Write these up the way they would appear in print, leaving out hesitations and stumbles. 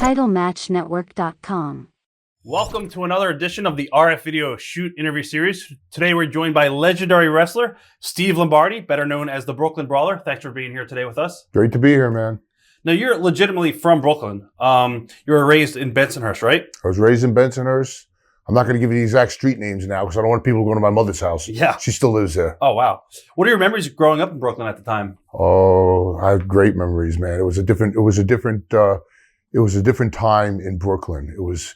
TitleMatchNetwork.com. Welcome to another edition of the RF Video Shoot interview series. Today we're joined by legendary wrestler Steve Lombardi, better known as the Brooklyn Brawler. Thanks for being here today with us. Great to be here, man. Now, you're legitimately from Brooklyn. You were raised in Bensonhurst, right? I was raised in Bensonhurst. I'm not going to give you the exact street names now because I don't want people going to my mother's house. Yeah. She still lives there. Oh, wow. What are your memories of growing up in Brooklyn at the time? Oh, I have great memories, man. It was a different time in Brooklyn. It was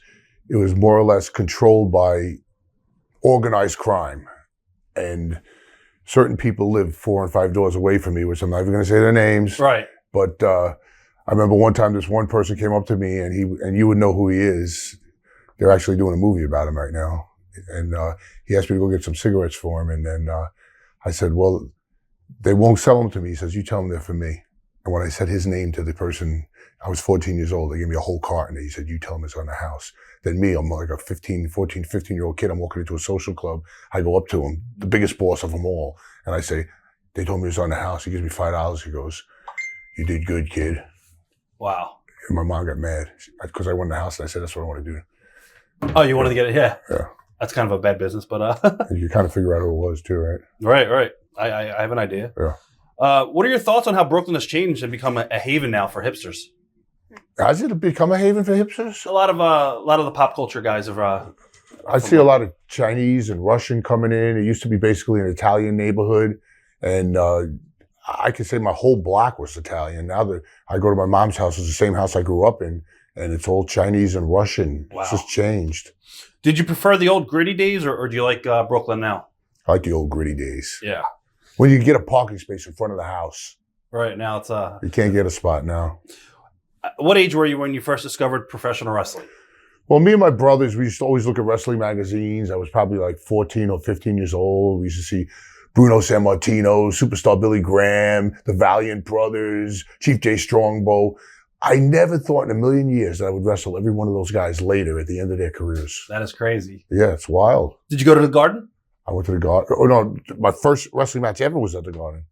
more or less controlled by organized crime. And certain people lived 4 and 5 doors away from me, which I'm not even going to say their names. Right. But I remember one time this one person came up to me, and you would know who he is. They're actually doing a movie about him right now. And he asked me to go get some cigarettes for him. And then I said, well, they won't sell them to me. He says, you tell them they're for me. And when I said his name to the person, I was 14 years old. They gave me a whole carton. He said, you tell them it's on the house. Then me, I'm like a 15-year-old kid. I'm walking into a social club. I go up to him, the biggest boss of them all. And I say, they told me it's on the house. He gives me $5. He goes, you did good, kid. Wow. And my mom got mad because I won the house. And I said, that's what I want to do. Oh, you wanted to get it? Yeah. Yeah. That's kind of a bad business, but... You kind of figure out who it was too, right? Right. I have an idea. Yeah. What are your thoughts on how Brooklyn has changed and become a haven now for hipsters? Has it become a haven for hipsters? A lot of the pop culture guys have... I see a lot of Chinese and Russian coming in. It used to be basically an Italian neighborhood. And I could say my whole block was Italian. Now that I go to my mom's house, it's the same house I grew up in. And it's all Chinese and Russian. Wow. It's just changed. Did you prefer the old gritty days or do you like Brooklyn now? I like the old gritty days. Yeah. When you get a parking space in front of the house. Right, now it's... You can't get a spot now. What age were you when you first discovered professional wrestling? Well, me and my brothers, we used to always look at wrestling magazines. I was probably like 14 or 15 years old. We used to see Bruno Sammartino, Superstar Billy Graham, the Valiant Brothers, Chief Jay Strongbow. I never thought in a million years that I would wrestle every one of those guys later at the end of their careers. That is crazy. Yeah, it's wild. Did you go to the Garden? I went to the Garden. Oh, no, my first wrestling match ever was at the Garden.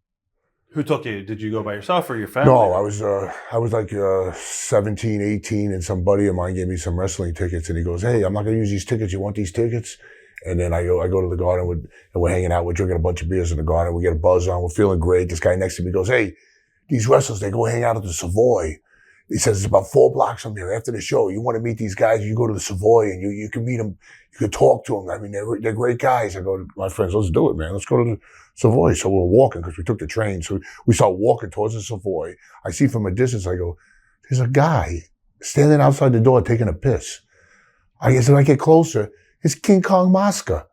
Who took you? Did you go by yourself or your family? No, I was like 17, 18, and some buddy of mine gave me some wrestling tickets, and he goes, hey, I'm not going to use these tickets. You want these tickets? And then I go to the Garden, and we're hanging out. We're drinking a bunch of beers in the Garden. We get a buzz on. We're feeling great. This guy next to me goes, hey, these wrestlers, they go hang out at the Savoy. He says, it's about 4 blocks from here. After the show, you want to meet these guys, you go to the Savoy and you can meet them. You can talk to them. I mean, they're great guys. I go to my friends, let's do it, man. Let's go to the Savoy. So we're walking because we took the train. So we start walking towards the Savoy. I see from a distance, I go, there's a guy standing outside the door taking a piss. As I get closer, it's King Kong Mosca.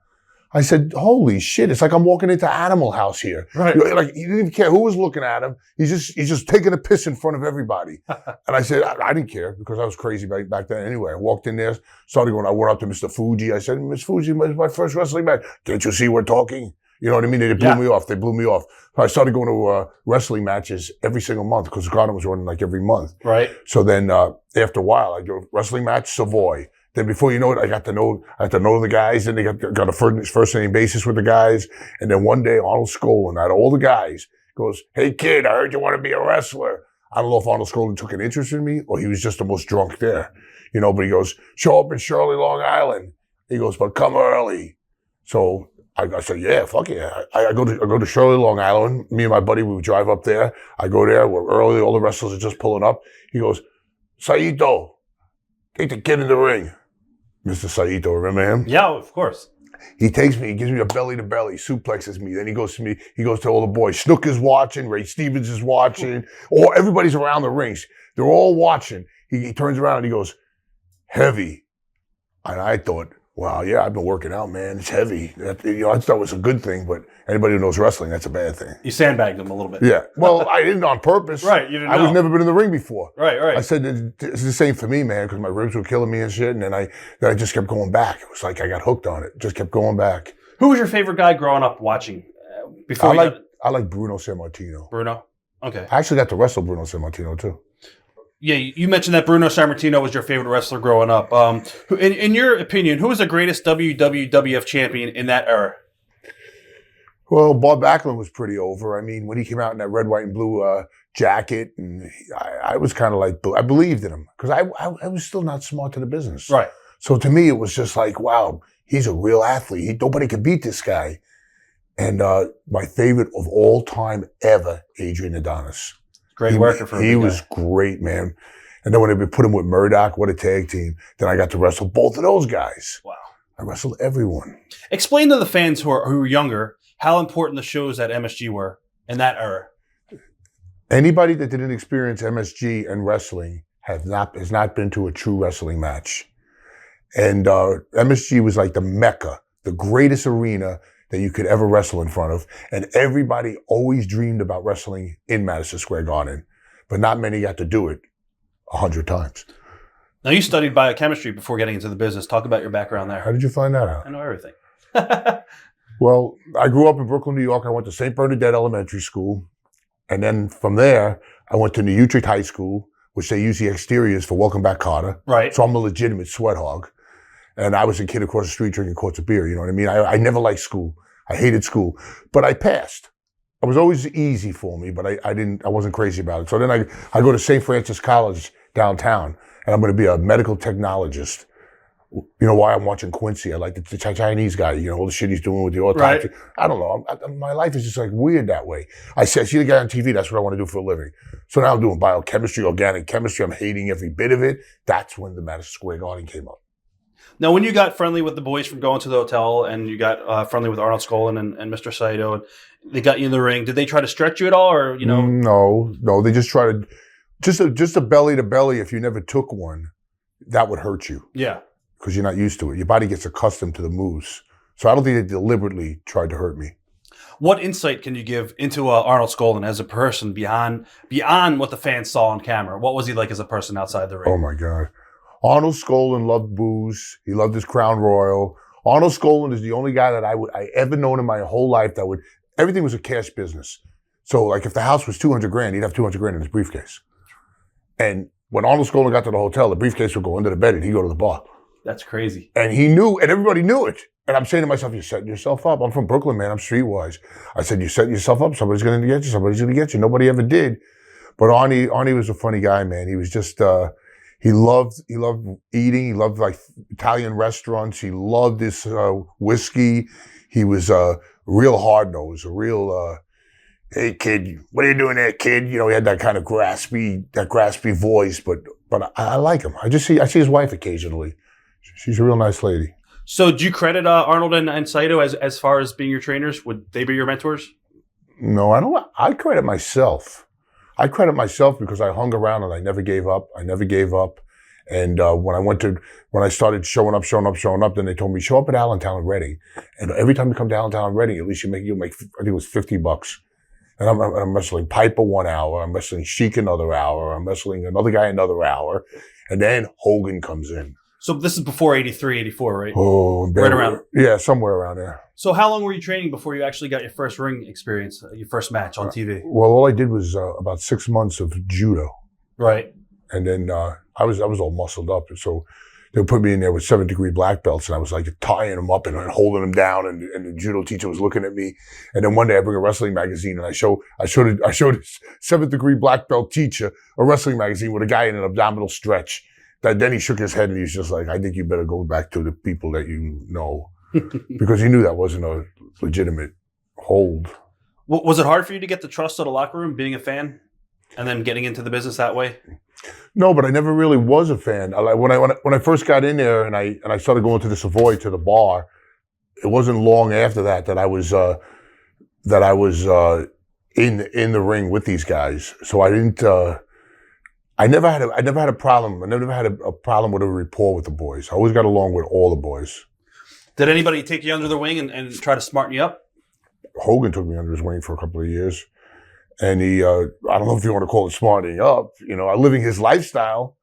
I said, holy shit, it's like I'm walking into Animal House here. Right. Like, he didn't even care who was looking at him. He's just taking a piss in front of everybody. And I said, I didn't care because I was crazy back then anyway. I walked in there, started going, I went up to Mr. Fuji. I said, Mr. Fuji, it's my first wrestling match. Can't you see we're talking? You know what I mean? They blew me off. They blew me off. So I started going to wrestling matches every single month because the Garden was running like every month. Right. So then after a while, I go wrestling match, Savoy. Then before you know it, I got to know the guys. Then they got a first name basis with the guys. And then one day, Arnold Skolin, out of all the guys, goes, hey kid, I heard you want to be a wrestler. I don't know if Arnold Skolin took an interest in me or he was just the most drunk there. You know, but he goes, show up in Shirley, Long Island. He goes, but come early. So I said, yeah, fuck yeah. I go to Shirley, Long Island. Me and my buddy, we would drive up there. I go there, we're early, all the wrestlers are just pulling up. He goes, Saito, take the kid in the ring. Mr. Saito, remember him? Yeah, of course. He takes me, he gives me a belly-to-belly, suplexes me. Then he goes to all the boys. Snook is watching, Ray Stevens is watching, everybody's around the rings. They're all watching. He turns around and he goes, heavy. And I thought, wow, yeah, I've been working out, man. It's heavy. I thought it was a good thing, but anybody who knows wrestling, that's a bad thing. You sandbagged him a little bit. Yeah. Well, I didn't on purpose. Right, you didn't know. I was never been in the ring before. Right. I said, it's the same for me, man, because my ribs were killing me and shit, and then I just kept going back. It was like I got hooked on it. Just kept going back. Who was your favorite guy growing up watching? I like Bruno Sammartino. Bruno? Okay. I actually got to wrestle Bruno Sammartino, too. Yeah, you mentioned that Bruno Sammartino was your favorite wrestler growing up. In your opinion, who was the greatest WWF champion in that era? Well, Bob Backlund was pretty over. I mean, when he came out in that red, white, and blue jacket, and I was kind of like, I believed in him because I was still not smart to the business. Right. So to me, it was just like, wow, he's a real athlete. Nobody could beat this guy. And my favorite of all time ever, Adrian Adonis. Great worker for him. He was great, man. And then when they put him with Murdoch, what a tag team. Then I got to wrestle both of those guys. Wow. I wrestled everyone. Explain to the fans who are younger how important the shows at MSG were in that era. Anybody that didn't experience MSG and wrestling has not been to a true wrestling match. And MSG was like the Mecca, the greatest arena that you could ever wrestle in front of. And everybody always dreamed about wrestling in Madison Square Garden, but not many got to do it 100 times. Now, you studied biochemistry before getting into the business. Talk about your background there. How did you find that out? I know everything. Well, I grew up in Brooklyn, New York. I went to St. Bernadette Elementary School. And then from there, I went to New Utrecht High School, which they use the exteriors for Welcome Back, Kotter. Right. So I'm a legitimate sweat hog. And I was a kid across the street drinking quarts of beer. You know what I mean? I never liked school. I hated school. But I passed. It was always easy for me, but I wasn't crazy about it. So then I go to St. Francis College downtown, and I'm going to be a medical technologist. You know why? I'm watching Quincy. I like the Chinese guy, you know, all the shit he's doing with the autopsy. Right. I don't know. My life is just like weird that way. I see the guy on TV. That's what I want to do for a living. So now I'm doing biochemistry, organic chemistry. I'm hating every bit of it. That's when the Madison Square Garden came up. Now, when you got friendly with the boys from going to the hotel and you got friendly with Arnold Skolin and Mr. Saito, and they got you in the ring, did they try to stretch you at all, or, you know? No. They just try to, just a belly to belly. If you never took one, that would hurt you. Yeah. Because you're not used to it. Your body gets accustomed to the moves. So I don't think they deliberately tried to hurt me. What insight can you give into Arnold Skolin as a person beyond what the fans saw on camera? What was he like as a person outside the ring? Oh, my God. Arnold Skolin loved booze. He loved his Crown Royal. Arnold Skolin is the only guy that I ever known in my whole life that everything was a cash business. So like if the house was $200,000, he'd have $200,000 in his briefcase. And when Arnold Skolin got to the hotel, the briefcase would go under the bed and he'd go to the bar. That's crazy. And he knew, and everybody knew it. And I'm saying to myself, you're setting yourself up. I'm from Brooklyn, man. I'm streetwise. I said, you're setting yourself up. Somebody's going to get you. Somebody's going to get you. Nobody ever did. But Arnie was a funny guy, man. He was just, he loved eating. He loved like Italian restaurants. He loved this whiskey. He was a real hard-nosed, a real, hey kid, what are you doing there, kid? You know, he had that kind of graspy voice, but I like him. I see his wife occasionally. She's a real nice lady. So do you credit Arnold and Saito as far as being your trainers? Would they be your mentors? No, I don't. I credit myself. I credit myself because I hung around and I never gave up. And when I started showing up, then they told me, show up at Allentown and Reading. And every time you come to Allentown and Reading, at least you'll make, I think it was $50. And I'm wrestling Piper 1 hour. I'm wrestling Sheik another hour. I'm wrestling another guy another hour. And then Hogan comes in. So this is before 83, 84, right? Oh, right around. Yeah, somewhere around there. So how long were you training before you actually got your first ring experience, your first match on TV? Well, all I did was about 6 months of judo. Right. And then I was all muscled up. So they put me in there with 7th-degree black belts, and I was like tying them up and holding them down. And the judo teacher was looking at me. And then one day I bring a wrestling magazine, and I showed his 7th-degree black belt teacher a wrestling magazine with a guy in an abdominal stretch. Then he shook his head and he was just like, I think you better go back to the people that you know. Because he knew that wasn't a legitimate hold. Was it hard for you to get the trust of the locker room, being a fan, and then getting into the business that way? No, but I never really was a fan. When I first got in there and I started going to the Savoy, to the bar, it wasn't long after that I was in the ring with these guys. So I didn't. I never had a problem. I never had a problem with a rapport with the boys. I always got along with all the boys. Did anybody take you under the wing and try to smarten you up? Hogan took me under his wing for a couple of years. And he, I don't know if you want to call it smartening up, you know, living his lifestyle.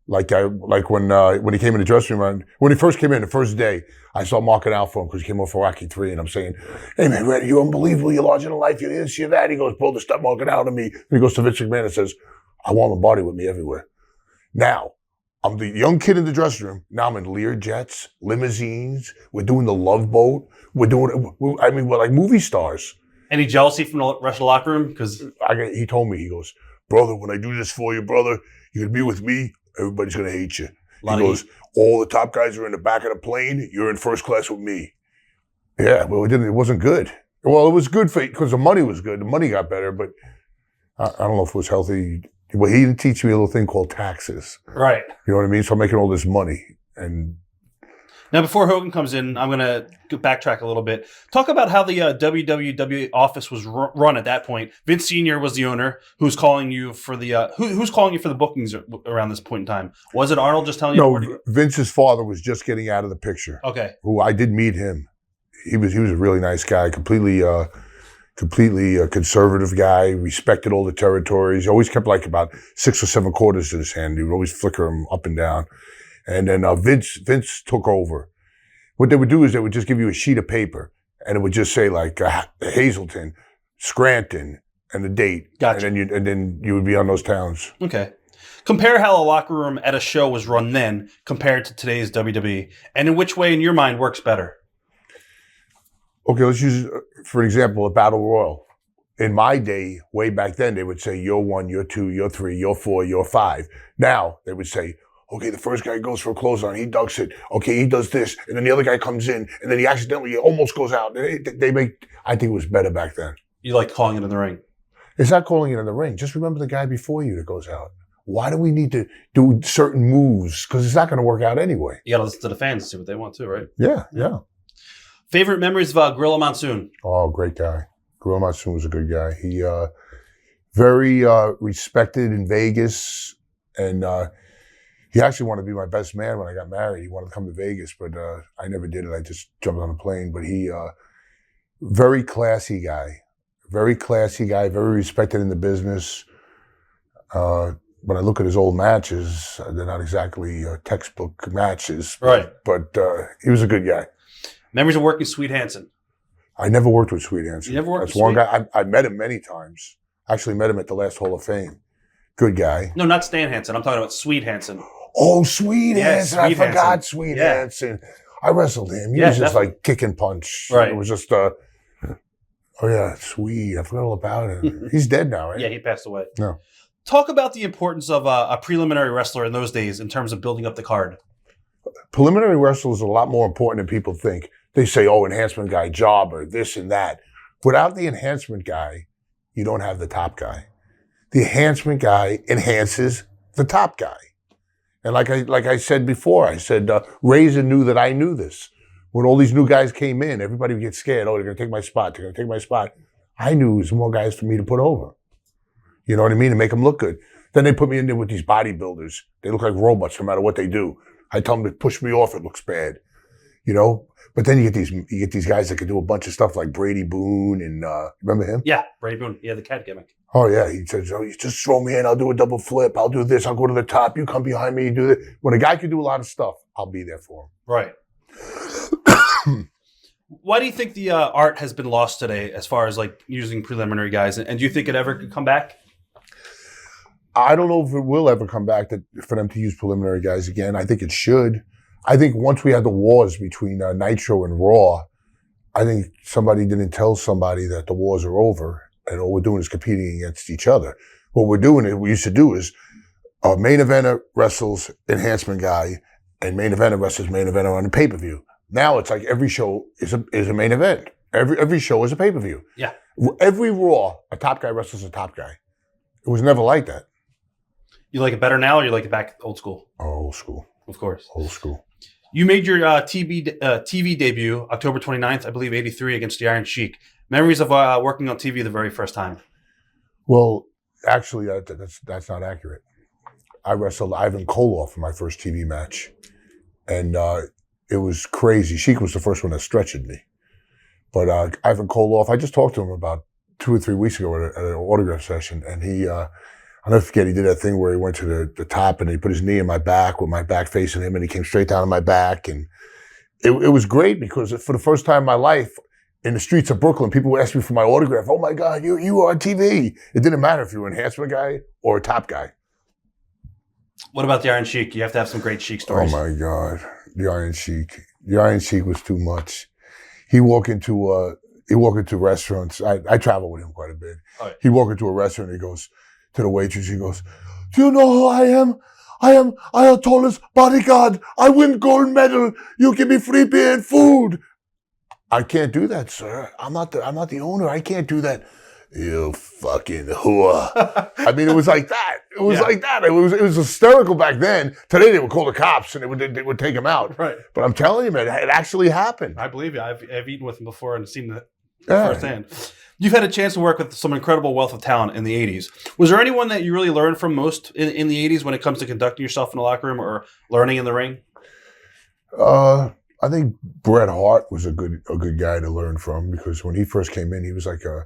Like when he came in the dressing room, when he first came in the first day, I saw marking out for him because he came off for Rocky 3, and I'm saying, hey man, Reddy, you're unbelievable, you're larger than life, you're this, you're that. He goes, bro, stop marking out on me. And he goes to Vince McMahon and says, I want Lombardi with me everywhere. Now, I'm the young kid in the dressing room. Now I'm in Lear jets, limousines. We're doing the Love Boat. We're like movie stars. Any jealousy from the rest of the locker room? Because He told me, he goes, brother, when I do this for you, brother, you're going to be with me, everybody's going to hate you. He goes, all the top guys are in the back of the plane, you're in first class with me. Yeah, well, it wasn't good. Well, it was good because the money was good. The money got better, but I don't know if it was healthy. Well, he didn't teach me a little thing called taxes. Right. You know what I mean? So I'm making all this money. And now, before Hogan comes in, I'm going to backtrack a little bit. Talk about how the WWE office was run at that point. Vince Sr. was the owner. Who's calling you for the who's calling you for the bookings around this point in time? Was it Arnold just telling you? No, Vince's father was just getting out of the picture. Okay. Who I did meet him. He was a really nice guy. Completely conservative guy. Respected all the territories. Always kept like about 6 or 7 quarters in his hand. He would always flicker them up and down. And then Vince took over. What they would do is they would just give you a sheet of paper, and it would just say like Hazleton, Scranton, and the date. Gotcha. And then you would be on those towns. Okay. Compare how a locker room at a show was run then compared to today's WWE, and in which way, in your mind, works better. Okay, let's use, for example, a battle royal. In my day, way back then, they would say, you're 1, you're 2, you're 3, you're 4, you're 5. Now, they would say, okay, the first guy goes for a clothesline, he ducks it. Okay, he does this, and then the other guy comes in, and then he accidentally almost goes out. I think it was better back then. You like calling it in the ring? It's not calling it in the ring. Just remember the guy before you that goes out. Why do we need to do certain moves? Because it's not going to work out anyway. You got to listen to the fans and see what they want too, right? Yeah. Favorite memories of Gorilla Monsoon? Oh, great guy. Gorilla Monsoon was a good guy. He very respected in Vegas, and he actually wanted to be my best man when I got married. He wanted to come to Vegas, but I never did it. I just jumped on a plane. But he, very classy guy, very respected in the business. When I look at his old matches, they're not exactly textbook matches. Right. But he was a good guy. Memories of working Sweet Hansen? I never worked with Sweet Hansen. You never worked with Sweet? That's one guy. I met him many times. Actually met him at the last Hall of Fame. Good guy. No, not Stan Hansen. I'm talking about Sweet Hansen. Oh, Sweet Hansen. I forgot Hansen. Sweet Hansen. I wrestled him. He was just like kick and punch. Right. It was just, oh yeah, Sweet. I forgot all about him. He's dead now, right? Yeah, he passed away. No. Talk about the importance of a preliminary wrestler in those days in terms of building up the card. Preliminary wrestlers are a lot more important than people think. They say, oh, enhancement guy, jobber, this and that. Without the enhancement guy, you don't have the top guy. The enhancement guy enhances the top guy. And like I said before, I said, Razor knew that I knew this. When all these new guys came in, everybody would get scared. Oh, they're going to take my spot. They're going to take my spot. I knew there was more guys for me to put over. You know what I mean? To make them look good. Then they put me in there with these bodybuilders. They look like robots no matter what they do. I tell them to push me off. It looks bad. You know? But then you get these guys that can do a bunch of stuff like Brady Boone and remember him? Yeah, Brady Boone. Yeah, the cat gimmick. Oh yeah, he says, "Oh, you just throw me in. I'll do a double flip. I'll do this. I'll go to the top. You come behind me. You do this." When a guy can do a lot of stuff, I'll be there for him. Right. Why do you think the art has been lost today, as far as like using preliminary guys? And do you think it ever could come back? I don't know if it will ever come back for them to use preliminary guys again. I think it should. I think once we had the wars between Nitro and Raw, I think somebody didn't tell somebody that the wars are over and all we're doing is competing against each other. What we used to do is a main eventer wrestles enhancement guy and main eventer wrestles main eventer on the pay-per-view. Now it's like every show is a main event. Every show is a pay-per-view. Yeah. Every Raw, a top guy wrestles a top guy. It was never like that. You like it better now, or you like it back old school? Oh, old school. Of course. Old school. You made your TV debut October 29th, I believe, 83 against the Iron Sheik. Memories of working on TV the very first time? Well, actually, that's not accurate. I wrestled Ivan Koloff in my first TV match. And it was crazy. Sheik was the first one that stretched me. But Ivan Koloff, I just talked to him about 2 or 3 weeks ago at an autograph session. And he, I'll never forget, he did that thing where he went to the top and he put his knee in my back with my back facing him and he came straight down on my back. And it was great because for the first time in my life, in the streets of Brooklyn, people would ask me for my autograph. Oh my God, you were on TV. It didn't matter if you were an enhancement guy or a top guy. What about the Iron Sheik? You have to have some great Sheik stories. Oh my God, the Iron Sheik. The Iron Sheik was too much. He walked into he walk into restaurants. I travel with him quite a bit. Oh, yeah. He walk into a restaurant. He goes to the waitress. He goes, "Do you know who I am? I am Ayatollah's bodyguard. I win gold medal. You give me free beer and food." I can't do that, sir. I'm not the owner. I can't do that. You fucking whore. I mean, it was like that. It was like that. It was hysterical back then. Today they would call the cops and they would take him out. Right. But I'm telling you, man, it actually happened. I believe you. I've eaten with him before and seen it firsthand. You've had a chance to work with some incredible wealth of talent in the 80s. Was there anyone that you really learned from most in the 80s when it comes to conducting yourself in the locker room or learning in the ring? I think Bret Hart was a good guy to learn from, because when he first came in, he was like a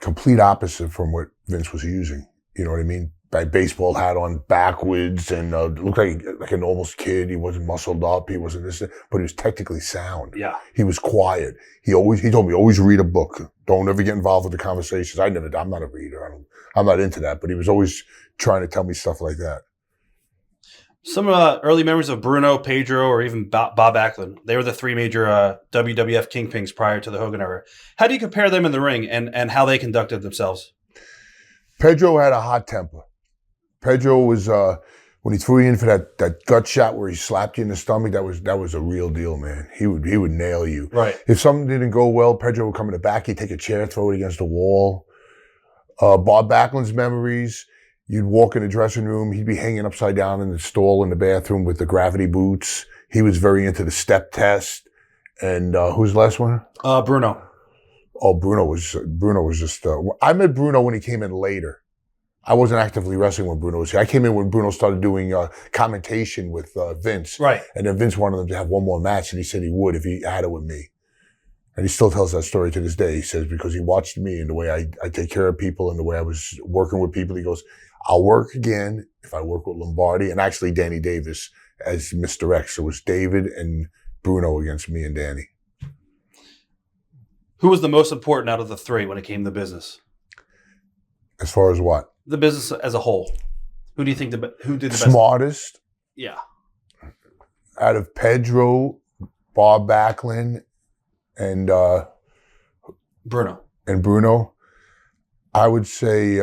complete opposite from what Vince was using. You know what I mean? By baseball hat on backwards and looked like a normal kid. He wasn't muscled up. He wasn't this, but he was technically sound. Yeah. He was quiet. He told me, always read a book. Don't ever get involved with the conversations. I'm not a reader. I'm not into that. But he was always trying to tell me stuff like that. Some early memories of Bruno, Pedro, or even Bob Backlund. They were the three major WWF kingpins prior to the Hogan era. How do you compare them in the ring and how they conducted themselves? Pedro had a hot temper. Pedro was when he threw you in for that gut shot where he slapped you in the stomach. That was a real deal, man. He would nail you. Right. If something didn't go well, Pedro would come in the back. He'd take a chair, throw it against the wall. Bob Backlund's memories. You'd walk in the dressing room. He'd be hanging upside down in the stall in the bathroom with the gravity boots. He was very into the step test. And who's the last one? Bruno. Oh, Bruno was just. I met Bruno when he came in later. I wasn't actively wrestling when Bruno was here. I came in when Bruno started doing commentation with Vince. Right. And then Vince wanted them to have one more match, and he said he would if he had it with me. And he still tells that story to this day. He says, because he watched me and the way I take care of people and the way I was working with people, he goes, "I'll work again if I work with Lombardi." And actually Danny Davis as Mr. X. So it was David and Bruno against me and Danny. Who was the most important out of the three when it came to business? As far as what? The business as a whole. Who do you think who did the best? Smartest? Yeah. Out of Pedro, Bob Backlund, and Bruno, I would say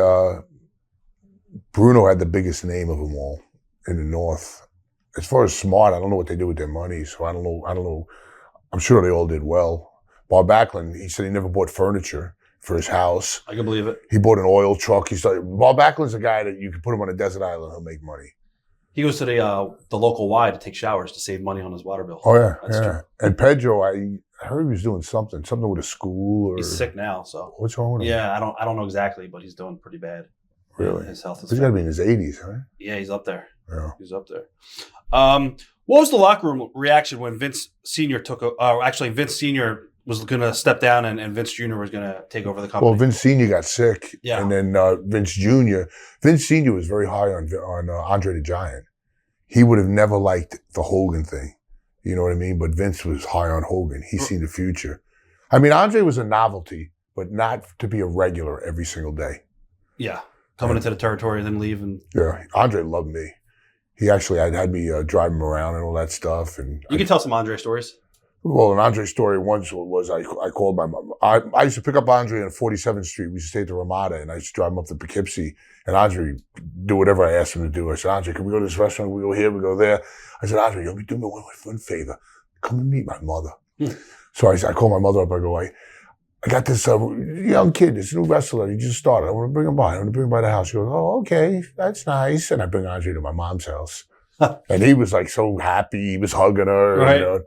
Bruno had the biggest name of them all in the North. As far as smart, I don't know what they did with their money, so I don't know. I'm sure they all did well. Bob Backlund, he said he never bought furniture for his house. I can believe it. He bought an oil truck. Bob Backlund's a guy that you can put him on a desert island, he'll make money. He goes to the local Y to take showers to save money on his water bill. Oh yeah, That's yeah. true. And Pedro, I heard he was doing something with a school. Or He's sick now, so what's wrong with him? yeah, I don't know exactly, but he's doing pretty bad. Really? His health is. He's got to be in his 80s, right? Yeah, he's up there. Yeah. He's up there. What was the locker room reaction when Vince Sr. Vince Sr. was going to step down and Vince Jr. was going to take over the company? Well, Vince Sr. got sick, Yeah. And then Vince Jr. Vince Sr. was very high on Andre the Giant. He would have never liked the Hogan thing, you know what I mean? But Vince was high on Hogan. He seen the future. I mean, Andre was a novelty, but not to be a regular every single day. Yeah, coming into the territory, then leave and yeah. Andre loved me. He actually had me drive him around and all that stuff. And you can tell some Andre stories. Well, an Andre story once was I called my mom. I used to pick up Andre on 47th Street. We used to stay at the Ramada, and I used to drive him up to Poughkeepsie. And Andre do whatever I asked him to do. I said, "Andre, can we go to this restaurant? We go here, we go there." I said, "Andre, you'll be doing me one favor. Come and meet my mother." So I called my mother up. I go, I got this young kid, this new wrestler. He just started. I want to bring him by. I want to bring him by the house. She goes, "Oh, okay, that's nice." And I bring Andre to my mom's house. And he was like so happy. He was hugging her. Right. And,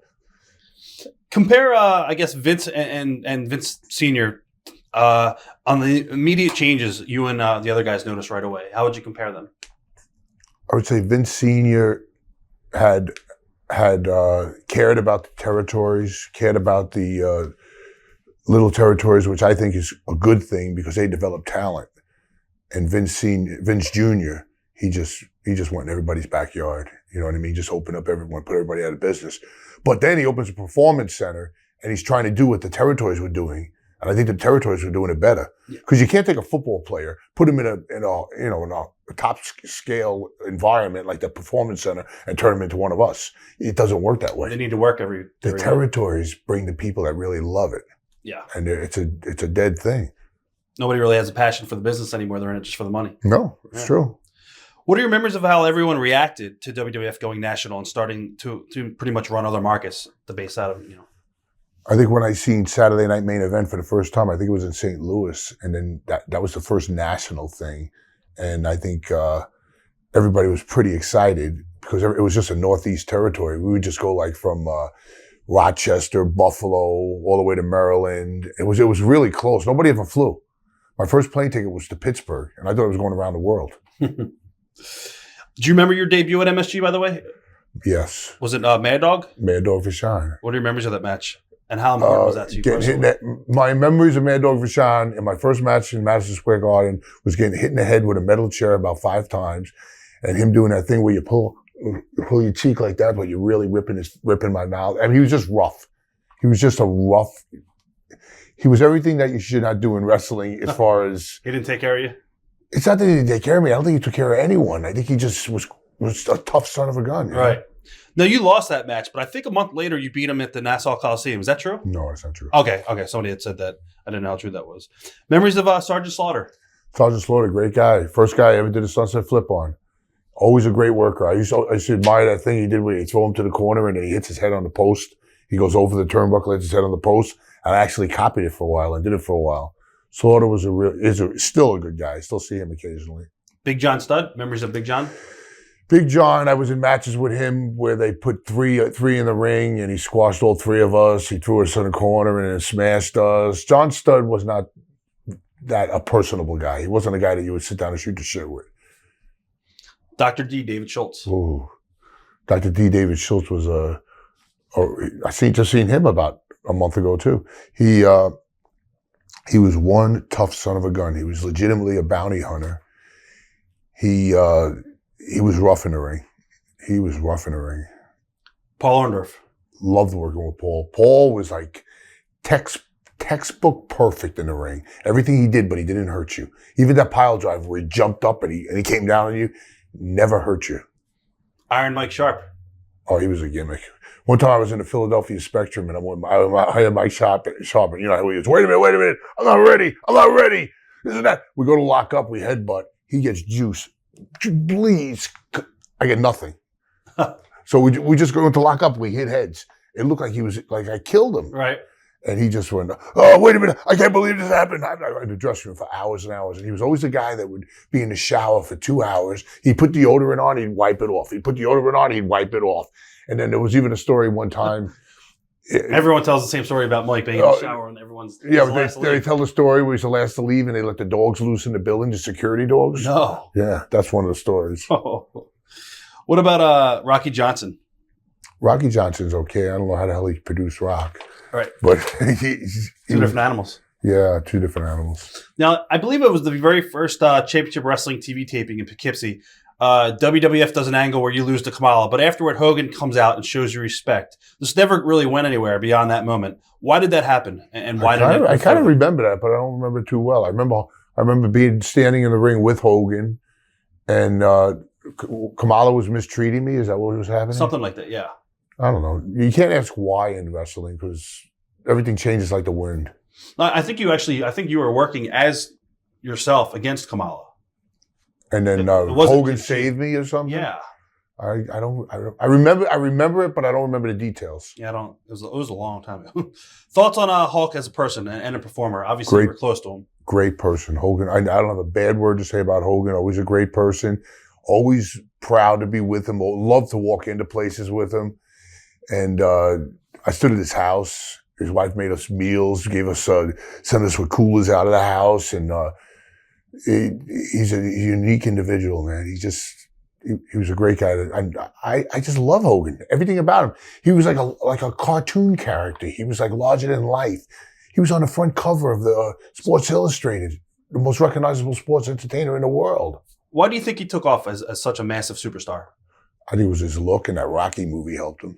Compare, I guess, Vince and Vince Sr. On the immediate changes you and the other guys noticed right away. How would you compare them? I would say Vince Sr. had cared about the territories, cared about the little territories, which I think is a good thing because they develop talent. And Vince Jr., he just went in everybody's backyard. You know what I mean? Just open up everyone, put everybody out of business. But then he opens a performance center and he's trying to do what the territories were doing. And I think the territories were doing it better. Because you can't take a football player, put him in a top scale environment like the performance center and turn him into one of us. It doesn't work that way. They need to work every The territories bring the people that really love it. Yeah. And it's a dead thing. Nobody really has a passion for the business anymore. They're in it just for the money. No, it's true. What are your memories of how everyone reacted to WWF going national and starting to pretty much run other markets, the base out of, I think when I seen Saturday Night Main Event for the first time, I think it was in St. Louis, and then that was the first national thing, and I think everybody was pretty excited because it was just a Northeast territory. We would just go like from Rochester, Buffalo, all the way to Maryland. It was really close. Nobody ever flew. My first plane ticket was to Pittsburgh, and I thought I was going around the world. Do you remember your debut at MSG, by the way? Yes. Was it Mad Dog? Mad Dog Vachon. What are your memories of that match? And how important was that to you personally? My memories of Mad Dog Vachon in my first match in Madison Square Garden was getting hit in the head with a metal chair about 5 times, and him doing that thing where you pull your cheek like that, but you're really ripping my mouth. I mean, he was just rough. He was just he was everything that you should not do in wrestling as far as... He didn't take care of you? It's not that he didn't take care of me. I don't think he took care of anyone. I think he just was a tough son of a gun. Right. Now, you lost that match, but I think a month later you beat him at the Nassau Coliseum. Is that true? No, that's not true. Okay. Somebody had said that. I didn't know how true that was. Memories of Sergeant Slaughter. Sergeant Slaughter, great guy. First guy I ever did a sunset flip on. Always a great worker. I used to admire that thing he did where he throw him to the corner and then he hits his head on the post. He goes over the turnbuckle, hits his head on the post. And I actually copied it for a while and did it for a while. Slaughter was still a good guy. I still see him occasionally. Big John Studd. Memories of Big John? Big John, I was in matches with him where they put three in the ring and he squashed all 3 of us. He threw us in the corner and then smashed us. John Studd was not a personable guy. He wasn't a guy that you would sit down and shoot the shit with. Dr. D, David Schultz. Ooh. Dr. D, David Schultz was I just seen him about a month ago too. He was one tough son of a gun. He was legitimately a bounty hunter. He was rough in the ring. Paul Orndorff. Loved working with Paul. Paul was like textbook perfect in the ring. Everything he did, but he didn't hurt you. Even that pile drive where he jumped up and he came down on you, never hurt you. Iron Mike Sharp. Oh, he was a gimmick. One time I was in the Philadelphia Spectrum and I had Mike Sharp and you know how he was. Wait a minute. I'm not ready. Isn't that? We go to lock up, we headbutt. He gets juice. Please. I get nothing. So we just go into lock up. We hit heads. It looked like he was like I killed him. Right. And he just went, oh, wait a minute. I can't believe this happened. I was in the dressing room for hours and hours. And he was always the guy that would be in the shower for 2 hours. He'd put deodorant on, he'd wipe it off. He'd put deodorant on, he'd wipe it off. And then there was even a story one time. Everyone tells the same story about Mike being in the shower and everyone's yeah, but they tell the story where he's the last to leave and they let the dogs loose in the building, the security dogs. No. Yeah, that's one of the stories. Oh. What about Rocky Johnson? Rocky Johnson's okay. I don't know how the hell he produced Rock. Right. But two different animals. Yeah, 2 different animals. Now, I believe it was the very first Championship Wrestling TV taping in Poughkeepsie. WWF does an angle where you lose to Kamala, but afterward, Hogan comes out and shows you respect. This never really went anywhere beyond that moment. Why did that happen? And why did it? I kind of remember that, but I don't remember it too well. I remember standing in the ring with Hogan, and Kamala was mistreating me. Is that what was happening? Something like that, yeah. I don't know. You can't ask why in wrestling because everything changes like the wind. I think you were working as yourself against Kamala. And then Hogan saved me or something. Yeah. I remember it, but I don't remember the details. Yeah, It was a long time ago. Thoughts on Hulk as a person and a performer? Obviously, we're close to him. Great person, Hogan. I don't have a bad word to say about Hogan. Always a great person. Always proud to be with him. Love to walk into places with him. And I stood at his house. His wife made us meals, sent us with coolers out of the house, and he's a unique individual, man. He was a great guy. I just love Hogan. Everything about him. He was like a cartoon character. He was like larger than life. He was on the front cover of the Sports Illustrated, the most recognizable sports entertainer in the world. Why do you think he took off as such a massive superstar? I think it was his look, and that Rocky movie helped him.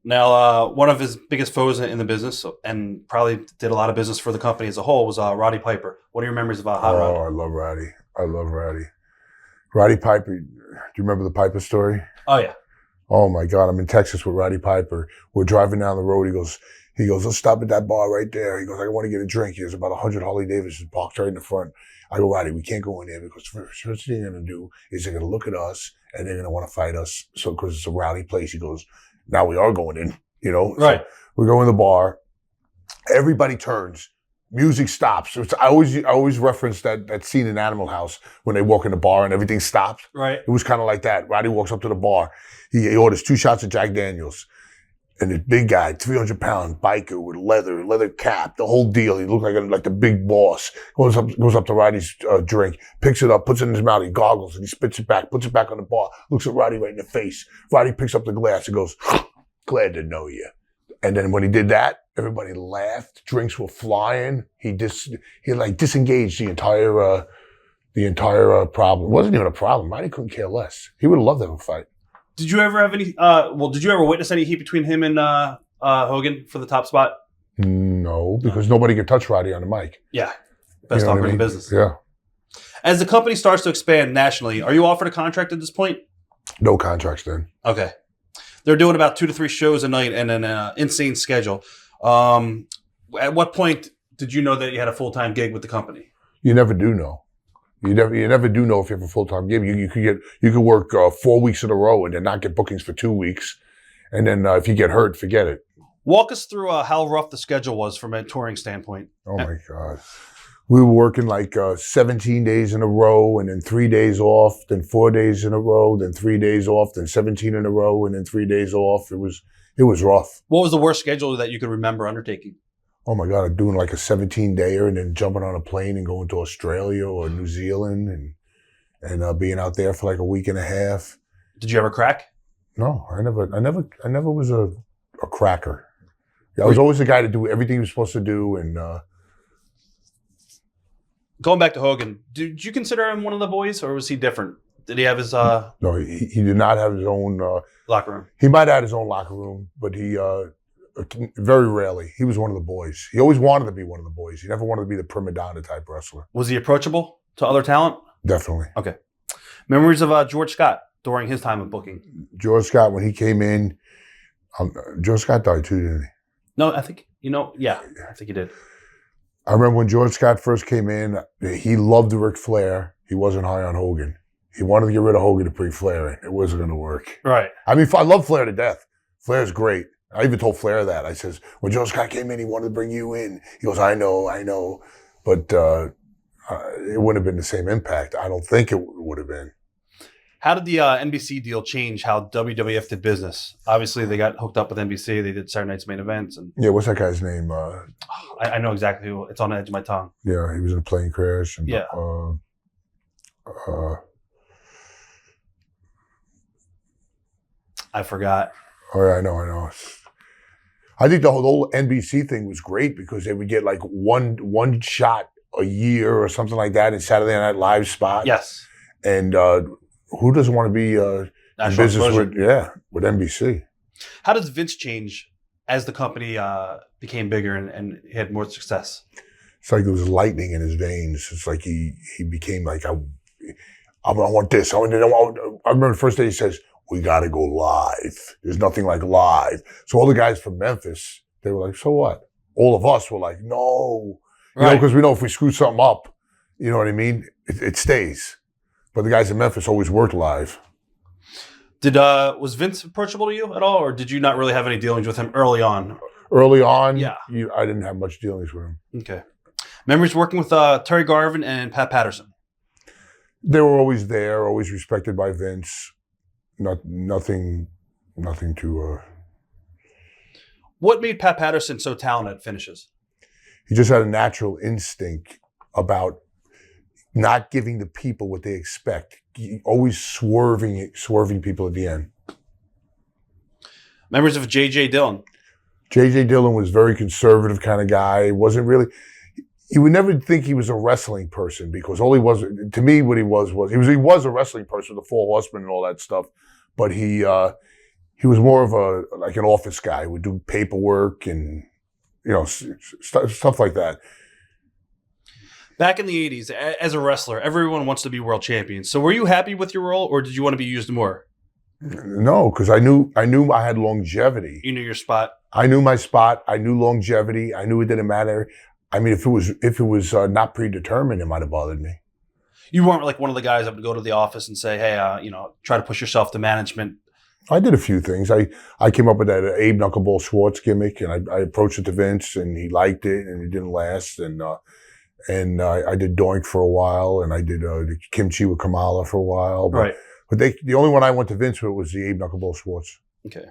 Now, one of his biggest foes in the business, and probably did a lot of business for the company as a whole, was Roddy Piper. What are your memories about Hot Rod? Oh, I love Roddy. Roddy Piper, do you remember the Piper story? Oh, yeah. Oh, my God. I'm in Texas with Roddy Piper. We're driving down the road. He goes, He goes, let's stop at that bar right there. He goes, I want to get a drink. There's about 100 Harley Davidsons parked right in the front. I go, Roddy, we can't go in there because first thing they're going to do is they're going to look at us and they're going to want to fight us. So, because it's a rowdy place. He goes, now we are going in, you know? Right. So we go in the bar. Everybody turns. Music stops. I always reference that scene in Animal House when they walk in the bar and everything stops. Right. It was kind of like that. Roddy walks up to the bar. He orders 2 shots of Jack Daniels. And this big guy, 300-pound biker with leather cap, the whole deal. He looked like the big boss. Goes up to Roddy's drink, picks it up, puts it in his mouth. He goggles and he spits it back, puts it back on the bar, looks at Roddy right in the face. Roddy picks up the glass and goes, glad to know you. And then when he did that, everybody laughed. Drinks were flying. He disengaged the entire problem. It wasn't even a problem. Roddy couldn't care less. He would have loved to have a fight. Did you ever have any? Did you ever witness any heat between him and Hogan for the top spot? No, because nobody could touch Roddy on the mic. Yeah, best talker in the business. Yeah. As the company starts to expand nationally, are you offered a contract at this point? No contracts then. Okay, they're doing about 2 to 3 shows a night and an insane schedule. At what point did you know that you had a full-time gig with the company? You never do know. You never do know if you have a full-time gig. You could work 4 weeks in a row and then not get bookings for 2 weeks, and then if you get hurt, forget it. Walk us through how rough the schedule was from a touring standpoint. Oh my God, we were working like 17 days in a row, and then 3 days off, then 4 days in a row, then 3 days off, then 17 in a row, and then 3 days off. It was rough. What was the worst schedule that you could remember undertaking? Oh my God, I'm doing like a 17-dayer and then jumping on a plane and going to Australia or New Zealand and being out there for like a week and a half. Did you ever crack? No, I never was a cracker. I was always the guy to do everything he was supposed to do. And going back to Hogan, did you consider him one of the boys, or was he different? Did he have his No, he did not have his own locker room. He might have had his own locker room, but he very rarely. He was one of the boys. He always wanted to be one of the boys. He never wanted to be the prima donna type wrestler. Was he approachable to other talent? Definitely. Okay. Memories of George Scott during his time of booking. George Scott, when he came in, George Scott died too, didn't he? No, I think, yeah, I think he did. I remember when George Scott first came in, he loved Ric Flair. He wasn't high on Hogan. He wanted to get rid of Hogan to bring Flair in. It wasn't going to work. Right. I mean, I love Flair to death. Flair's great. I even told Flair that. I says, when George Scott came in, he wanted to bring you in. He goes, I know. But it wouldn't have been the same impact. I don't think it would have been. How did the NBC deal change how WWF did business? Obviously, they got hooked up with NBC. They did Saturday Night's Main Events. And yeah, what's that guy's name? I know exactly who. It's on the edge of my tongue. Yeah, he was in a plane crash. And, yeah. I forgot. Oh, yeah, I know. I think the whole NBC thing was great because they would get like one shot a year or something like that in Saturday Night Live spot. Yes. And who doesn't want to be in business with NBC? How does Vince change as the company became bigger and had more success? It's like there was lightning in his veins. It's like he became like, I want this. I remember the first day he says, we got to go live. There's nothing like live. So all the guys from Memphis, they were like, so what? All of us were like, no. You know, because we know if we screw something up, you know what I mean? It stays. But the guys in Memphis always worked live. Was Vince approachable to you at all, or did you not really have any dealings with him early on? Early on, yeah. I didn't have much dealings with him. Okay. Memories working with Terry Garvin and Pat Patterson? They were always there, always respected by Vince. Nothing to... What made Pat Patterson so talented at finishes? He just had a natural instinct about not giving the people what they expect. Always swerving people at the end. Memories of J.J. Dillon? J.J. Dillon was a very conservative kind of guy. Wasn't really... You would never think he was a wrestling person because all he was... To me, what he was he was a wrestling person, the Four Horsemen and all that stuff. But he was more of an office guy. He would do paperwork and, stuff like that. Back in the 80s, as a wrestler, everyone wants to be world champion. So were you happy with your role, or did you want to be used more? No, because I knew I had longevity. You knew your spot? I knew my spot. I knew longevity. I knew it didn't matter. I mean, if it was not predetermined, it might have bothered me. You weren't like one of the guys that would go to the office and say, hey, try to push yourself to management. I did a few things. I came up with that Abe Knuckleball Schwartz gimmick, and I approached it to Vince, and he liked it, and it didn't last. And I did Doink for a while, and I did the kimchi with Kamala for a while. But the only one I went to Vince with was the Abe Knuckleball Schwartz. Okay.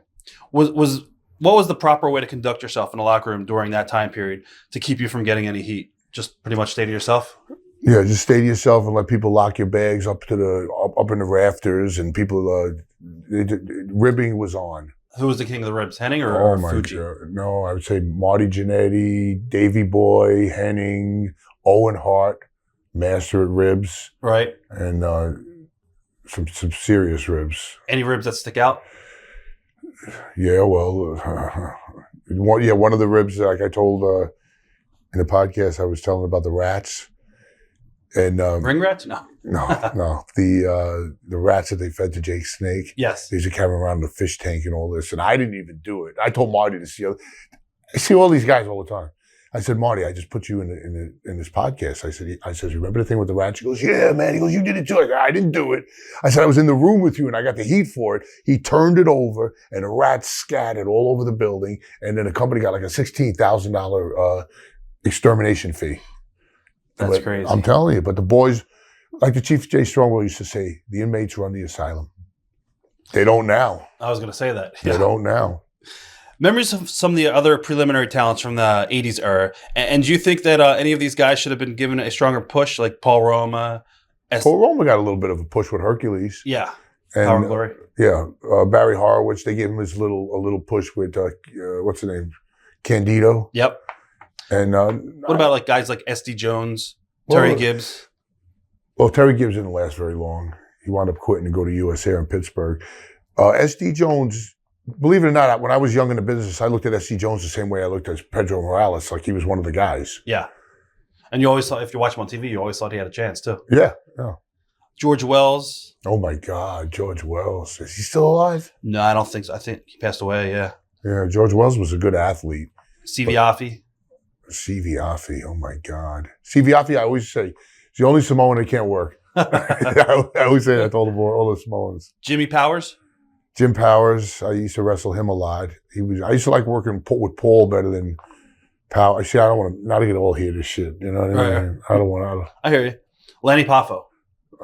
What was the proper way to conduct yourself in the locker room during that time period to keep you from getting any heat? Just pretty much stay to yourself? Yeah, just stay to yourself and let people lock your bags up in the rafters, and people ribbing was on. Who was the king of the ribs, Henning or Fuji? God. No, I would say Marty Jannetty, Davey Boy, Henning, Owen Hart, master at ribs, right? And some serious ribs. Any ribs that stick out? Yeah, well, one of the ribs, like I told in the podcast, I was telling about the rats. And ring rats? No. No. The rats that they fed to Jake Snake. Yes. They used to carry around the fish tank and all this. And I didn't even do it. I told Marty to see. I see all these guys all the time. I said, Marty, I just put you in this podcast. I said, remember the thing with the rats? He goes, yeah, man. He goes, you did it too. I said, I didn't do it. I said, I was in the room with you and I got the heat for it. He turned it over and the rats scattered all over the building. And then the company got like a $16,000 extermination fee. That's crazy. I'm telling you, but the boys, like the Chief Jay Strongwell used to say, the inmates run the asylum. They don't now. I was going to say that. They don't now. Memories of some of the other preliminary talents from the 80s era. And do you think that any of these guys should have been given a stronger push, like Paul Roma? Paul Roma got a little bit of a push with Hercules. Yeah. And, Power and Glory. Yeah. Barry Horowitz, they gave him a little push with, what's the name? Candido. Yep. And what about like guys like SD Jones, Terry Gibbs? Well, Terry Gibbs didn't last very long. He wound up quitting to go to US Air in Pittsburgh. SD Jones, believe it or not, when I was young in the business, I looked at SD Jones the same way I looked at Pedro Morales, like he was one of the guys. Yeah. And you always thought, if you watch him on TV, you always thought he had a chance too. Yeah. George Wells. Oh my God, George Wells. Is he still alive? No, I don't think so. I think he passed away, yeah. Yeah, George Wells was a good athlete. Steve Yaffe. Oh my God. Yaffe, I always say, he's the only Samoan that can't work. I always say that to all the Samoans. Jimmy Powers? Jim Powers, I used to wrestle him a lot. I used to like working with Paul better than Powers. See, I don't want to, not to get all here this shit. You know what I mean? I don't want to. I hear you. Lenny Poffo.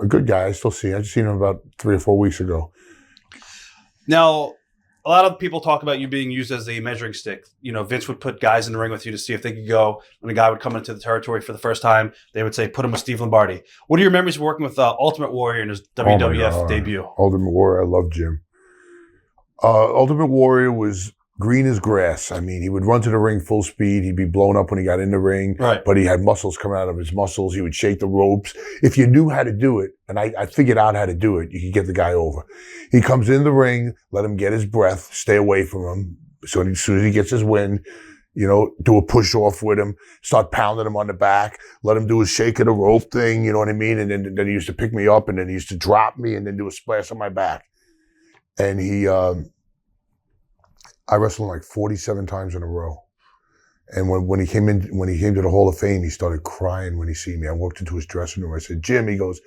A good guy. I still see him. I just seen him about 3 or 4 weeks ago. Now, a lot of people talk about you being used as a measuring stick. You know, Vince would put guys in the ring with you to see if they could go. When a guy would come into the territory for the first time, they would say, put him with Steve Lombardi. What are your memories of working with Ultimate Warrior in his WWF debut? Ultimate Warrior, I love Jim. Ultimate Warrior was green as grass. I mean, he would run to the ring full speed. He'd be blown up when he got in the ring. Right. But he had muscles coming out of his muscles. He would shake the ropes. If you knew how to do it, and I figured out how to do it, you could get the guy over. He comes in the ring, let him get his breath, stay away from him. So as soon as he gets his win, do a push off with him, start pounding him on the back, let him do his shake of the rope thing, you know what I mean? And then he used to pick me up, and then he used to drop me and then do a splash on my back. And I wrestled him like 47 times in a row. And when he came to the Hall of Fame, he started crying when he seen me. I walked into his dressing room. I said, Jim, he goes,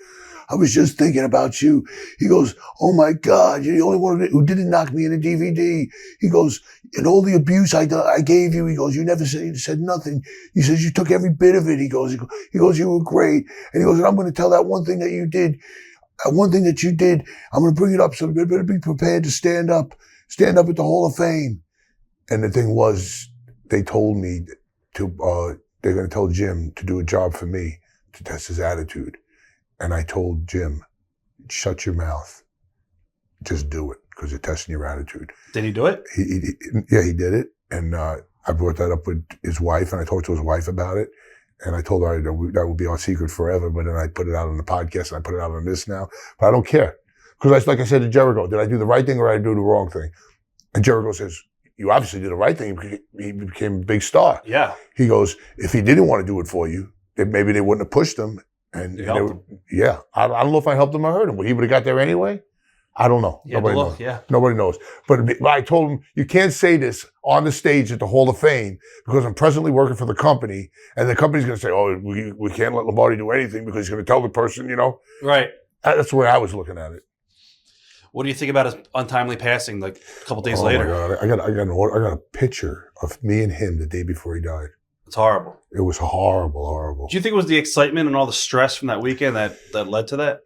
I was just thinking about you. He goes, oh my God, you're the only one who didn't knock me in a DVD. He goes, and all the abuse I gave you, he goes, you never said nothing. He says, you took every bit of it. He goes, you were great. And he goes, and I'm going to tell that one thing that you did. One thing that you did, I'm going to bring it up. So you better be prepared to stand up at the Hall of Fame. And the thing was, they told me they're going to tell Jim to do a job for me to test his attitude. And I told Jim, shut your mouth. Just do it, because you're testing your attitude. Did he do it? He did it. And I brought that up with his wife, and I talked to his wife about it. And I told her that would be our secret forever. But then I put it out on the podcast, and I put it out on this now. But I don't care. Because like I said to Jericho, did I do the right thing or did I do the wrong thing? And Jericho says, you obviously did the right thing. He became a big star. Yeah. He goes, if he didn't want to do it for you, then maybe they wouldn't have pushed him. And you helped him. Yeah. I don't know if I helped him or hurt him. But he would have got there anyway. I don't know. Nobody knows. Yeah. Nobody knows. But I told him, you can't say this on the stage at the Hall of Fame because I'm presently working for the company, and the company's going to say, oh, we can't let Lombardi do anything because he's going to tell the person, Right. That's the way I was looking at it. What do you think about his untimely passing like a couple days later? My God. I got a picture of me and him the day before he died. It's horrible. It was horrible. Do you think it was the excitement and all the stress from that weekend that led to that?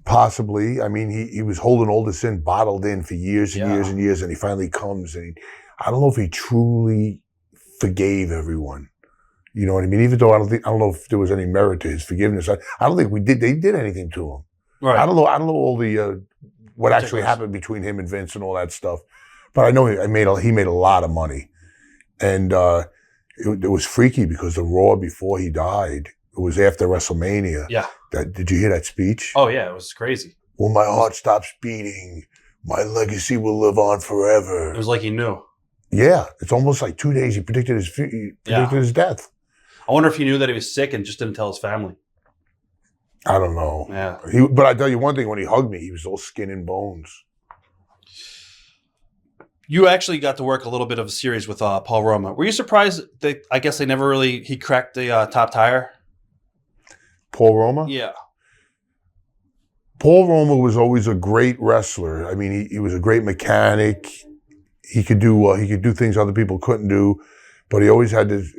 Possibly. I mean, he was holding all this in, bottled in for years and years and years, and he finally comes, and I don't know if he truly forgave everyone. You know what I mean? Even though I don't know if there was any merit to his forgiveness. I don't think they did anything to him. Right. I don't know all the what actually happened between him and Vince and all that stuff, but I know he made a lot of money, and it was freaky because the Raw before he died, it was after WrestleMania. Yeah. Did you hear that speech? Oh, yeah. It was crazy. When my heart stops beating, my legacy will live on forever. It was like he knew. Yeah. It's almost like 2 days he predicted his death. I wonder if he knew that he was sick and just didn't tell his family. I don't know. Yeah. But I tell you one thing, when he hugged me, he was all skin and bones. You actually got to work a little bit of a series with Paul Roma. Were you surprised that I guess they never really, he cracked the top tire? Paul Roma? Yeah. Paul Roma was always a great wrestler. I mean, he was a great mechanic. He could do things other people couldn't do, but he always had this.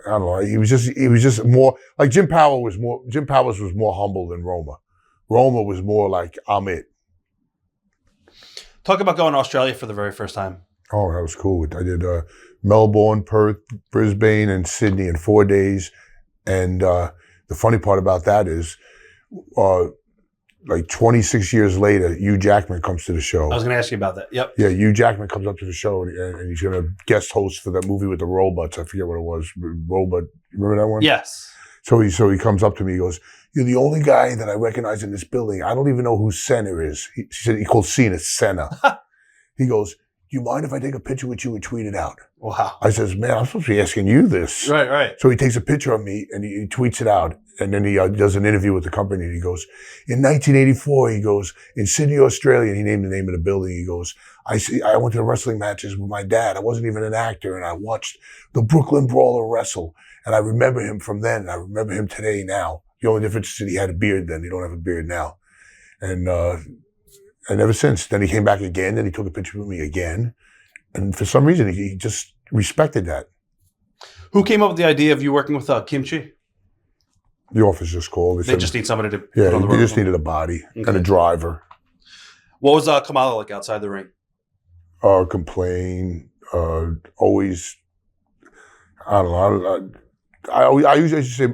I don't know. He was just more like Jim Powers was more humble than Roma. Roma was more like, I'm it. Talk about going to Australia for the very first time. Oh, that was cool. I did Melbourne, Perth, Brisbane, and Sydney in 4 days. And the funny part about that is, like 26 years later, Hugh Jackman comes to the show. I was going to ask you about that. Yep. Yeah, Hugh Jackman comes up to the show and he's going to guest host for that movie with the robots. I forget what it was. Robot. Remember that one? Yes. So he comes up to me. He goes, "You're the only guy that I recognize in this building. I don't even know who Cena is." He said he called Cena Senna. He goes, "Do you mind if I take a picture with you and tweet it out?" Wow. I says, "Man, I'm supposed to be asking you this." Right. So he takes a picture of me and he tweets it out. And then he does an interview with the company. And he goes, in 1984, he goes, in Sydney, Australia, and he named the name of the building. He goes, I went to the wrestling matches with my dad. I wasn't even an actor. And I watched the Brooklyn Brawler wrestle. And I remember him from then. And I remember him today now. The only difference is that he had a beard then. He don't have a beard now. And ever since, then he came back again. And he took a picture with me again. And for some reason, he just respected that. Who came up with the idea of you working with Kimchi? The office just called. They just need somebody to yeah, put on the they road. just needed a body and a driver. What was Kamala like outside the ring? Complain. Always. I don't know. I usually just say,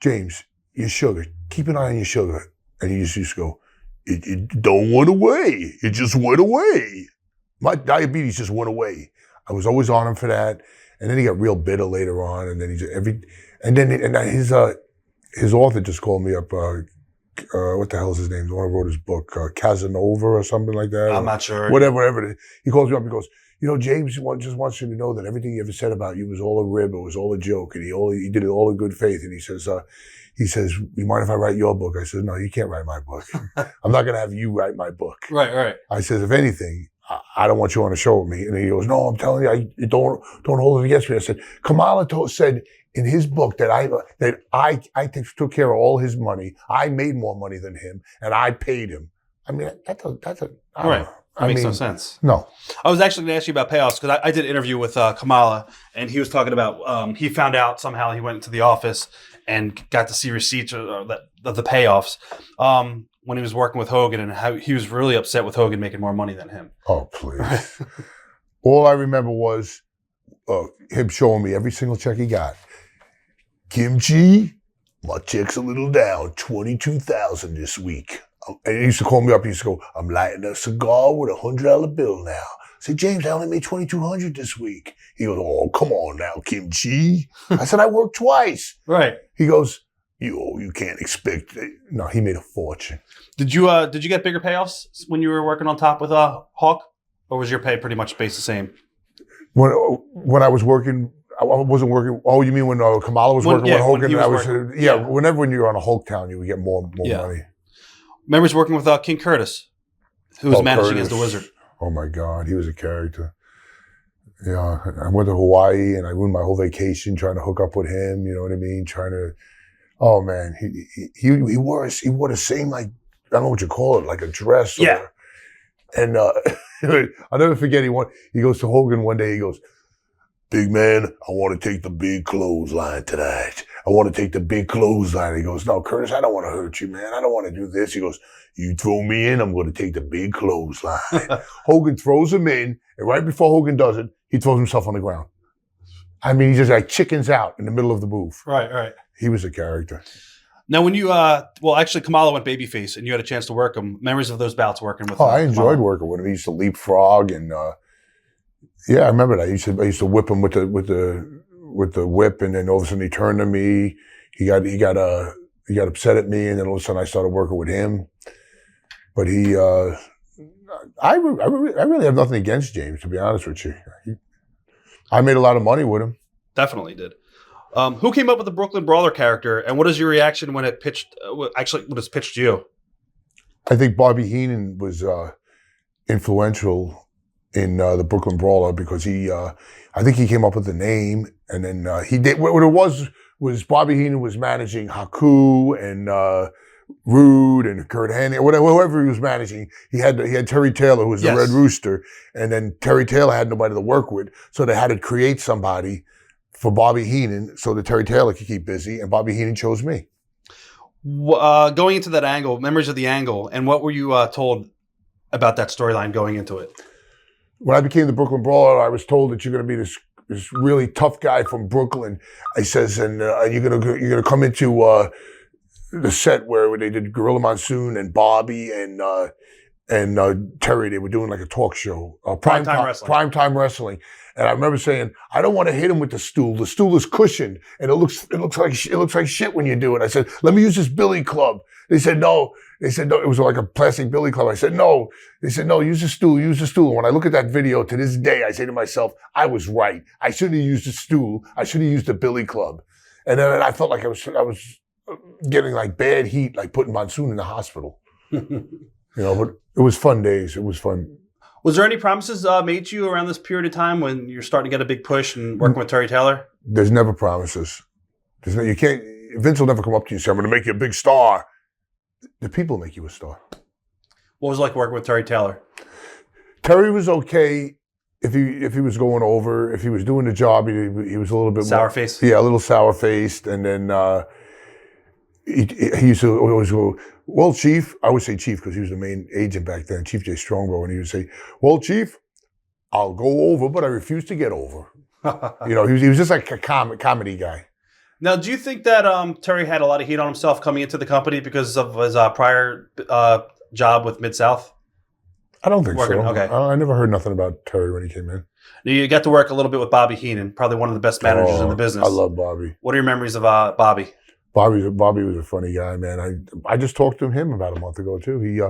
James, your sugar. Keep an eye on your sugar. And he used to go, it don't went away. It just went away. My diabetes just went away. I was always on him for that. And then he got real bitter later on. And then his author just called me up. What the hell is his name? The one who wrote his book, Casanova or something like that. I'm not sure. Whatever it is. He calls me up and goes, James just wants you to know that everything he ever said about you was all a rib. It was all a joke. And he did it all in good faith. And he says, you mind if I write your book? I said, no, you can't write my book. I'm not going to have you write my book. Right. I said, if anything, I don't want you on a show with me. And he goes, no, I'm telling you, don't hold it against me. I said, Kamala said in his book that I took care of all his money. I made more money than him, and I paid him. I mean, that's a right. That makes no sense. No. I was actually going to ask you about payoffs because I did an interview with Kamala, and he was talking about he found out somehow he went into the office and got to see receipts of the payoffs when he was working with Hogan, and how he was really upset with Hogan making more money than him. Oh, please. All I remember was him showing me every single check he got. Kimchi, my check's a little down, $22,000 this week. And he used to call me up. He used to go, I'm lighting a cigar with a $100 bill now. I said, James, I only made $2,200 this week. He goes, oh, come on now, Kimchi. I said, I worked twice. Right. He goes, you can't expect it. No, he made a fortune. Did you get bigger payoffs when you were working on top with Hawk? Or was your pay pretty much based the same? When I was working, I wasn't working. Oh, you mean when Kamala was working with Hogan? Whenever when you were on a Hulk Town, you would get more money. Remember working with King Curtis? Who was managing Curtis. as the Wizard? Oh my God, he was a character. Yeah, I went to Hawaii and I ruined my whole vacation trying to hook up with him. You know what I mean? Oh man, he wore the same, like, I don't know what you call it, like a dress. Yeah. And I'll never forget. He goes to Hogan one day. He goes, "Big man, I want to take the big clothesline tonight. I want to take the big clothesline." He goes, "No, Curtis, I don't want to hurt you, man. I don't want to do this." He goes, "You throw me in, I'm going to take the big clothesline." Hogan throws him in, and right before Hogan does it, he throws himself on the ground. I mean, he just like chickens out in the middle of the move. Right. He was a character. Now, when you, actually, Kamala went babyface, and you had a chance to work him. Memories of those bouts working with him? I enjoyed working with him. He used to leapfrog, and yeah, I remember that. I used to whip him with the whip, and then all of a sudden he turned to me. He got upset at me, and then all of a sudden I started working with him. But I really have nothing against James, to be honest with you. I made a lot of money with him. Definitely did. Who came up with the Brooklyn Brawler character, and what is your reaction when it pitched? When it's pitched to you? I think Bobby Heenan was influential in the Brooklyn Brawler because I think he came up with the name, and then he did what it was Bobby Heenan was managing Haku and Rude and Kurt Hennig, or whoever he was managing. He had Terry Taylor, who was the Red Rooster, and then Terry Taylor had nobody to work with, so they had to create somebody for Bobby Heenan so that Terry Taylor could keep busy, and Bobby Heenan chose me. Going into that angle, memories of the angle, and what were you told about that storyline going into it? When I became the Brooklyn Brawler, I was told that you're going to be this really tough guy from Brooklyn. I says, and you're gonna come into the set where they did Gorilla Monsoon and Bobby and Terry. They were doing like a talk show, primetime wrestling. And I remember saying, "I don't want to hit him with the stool. The stool is cushioned, and it looks like shit when you do it." I said, "Let me use this billy club." They said no. It was like a plastic billy club. I said no. They said no. Use the stool. Use the stool. And when I look at that video to this day, I say to myself, I was right. I shouldn't have used the stool. I should have used the billy club. And then I felt like I was getting like bad heat, like putting Monsoon in the hospital. But it was fun days. It was fun. Was there any promises made to you around this period of time when you're starting to get a big push and working with Terry Taylor? There's never promises. You can't. Vince will never come up to you and say, "I'm going to make you a big star." The people make you a star. What was it like working with Terry Taylor? Terry was okay if he was going over. If he was doing the job, he was a little bit sour-faced. Yeah, a little sour-faced, and then he used to always go, "Well, Chief," I would say Chief because he was the main agent back then, Chief J. Strongbow, and he would say, "Well, Chief, I'll go over, but I refuse to get over." He was just like a comedy guy. Now, do you think that Terry had a lot of heat on himself coming into the company because of his prior job with Mid-South? I don't think so. Okay. I never heard nothing about Terry when he came in. You got to work a little bit with Bobby Heenan, probably one of the best managers in the business. I love Bobby. What are your memories of Bobby? Bobby was a funny guy, man. I just talked to him about a month ago too. He,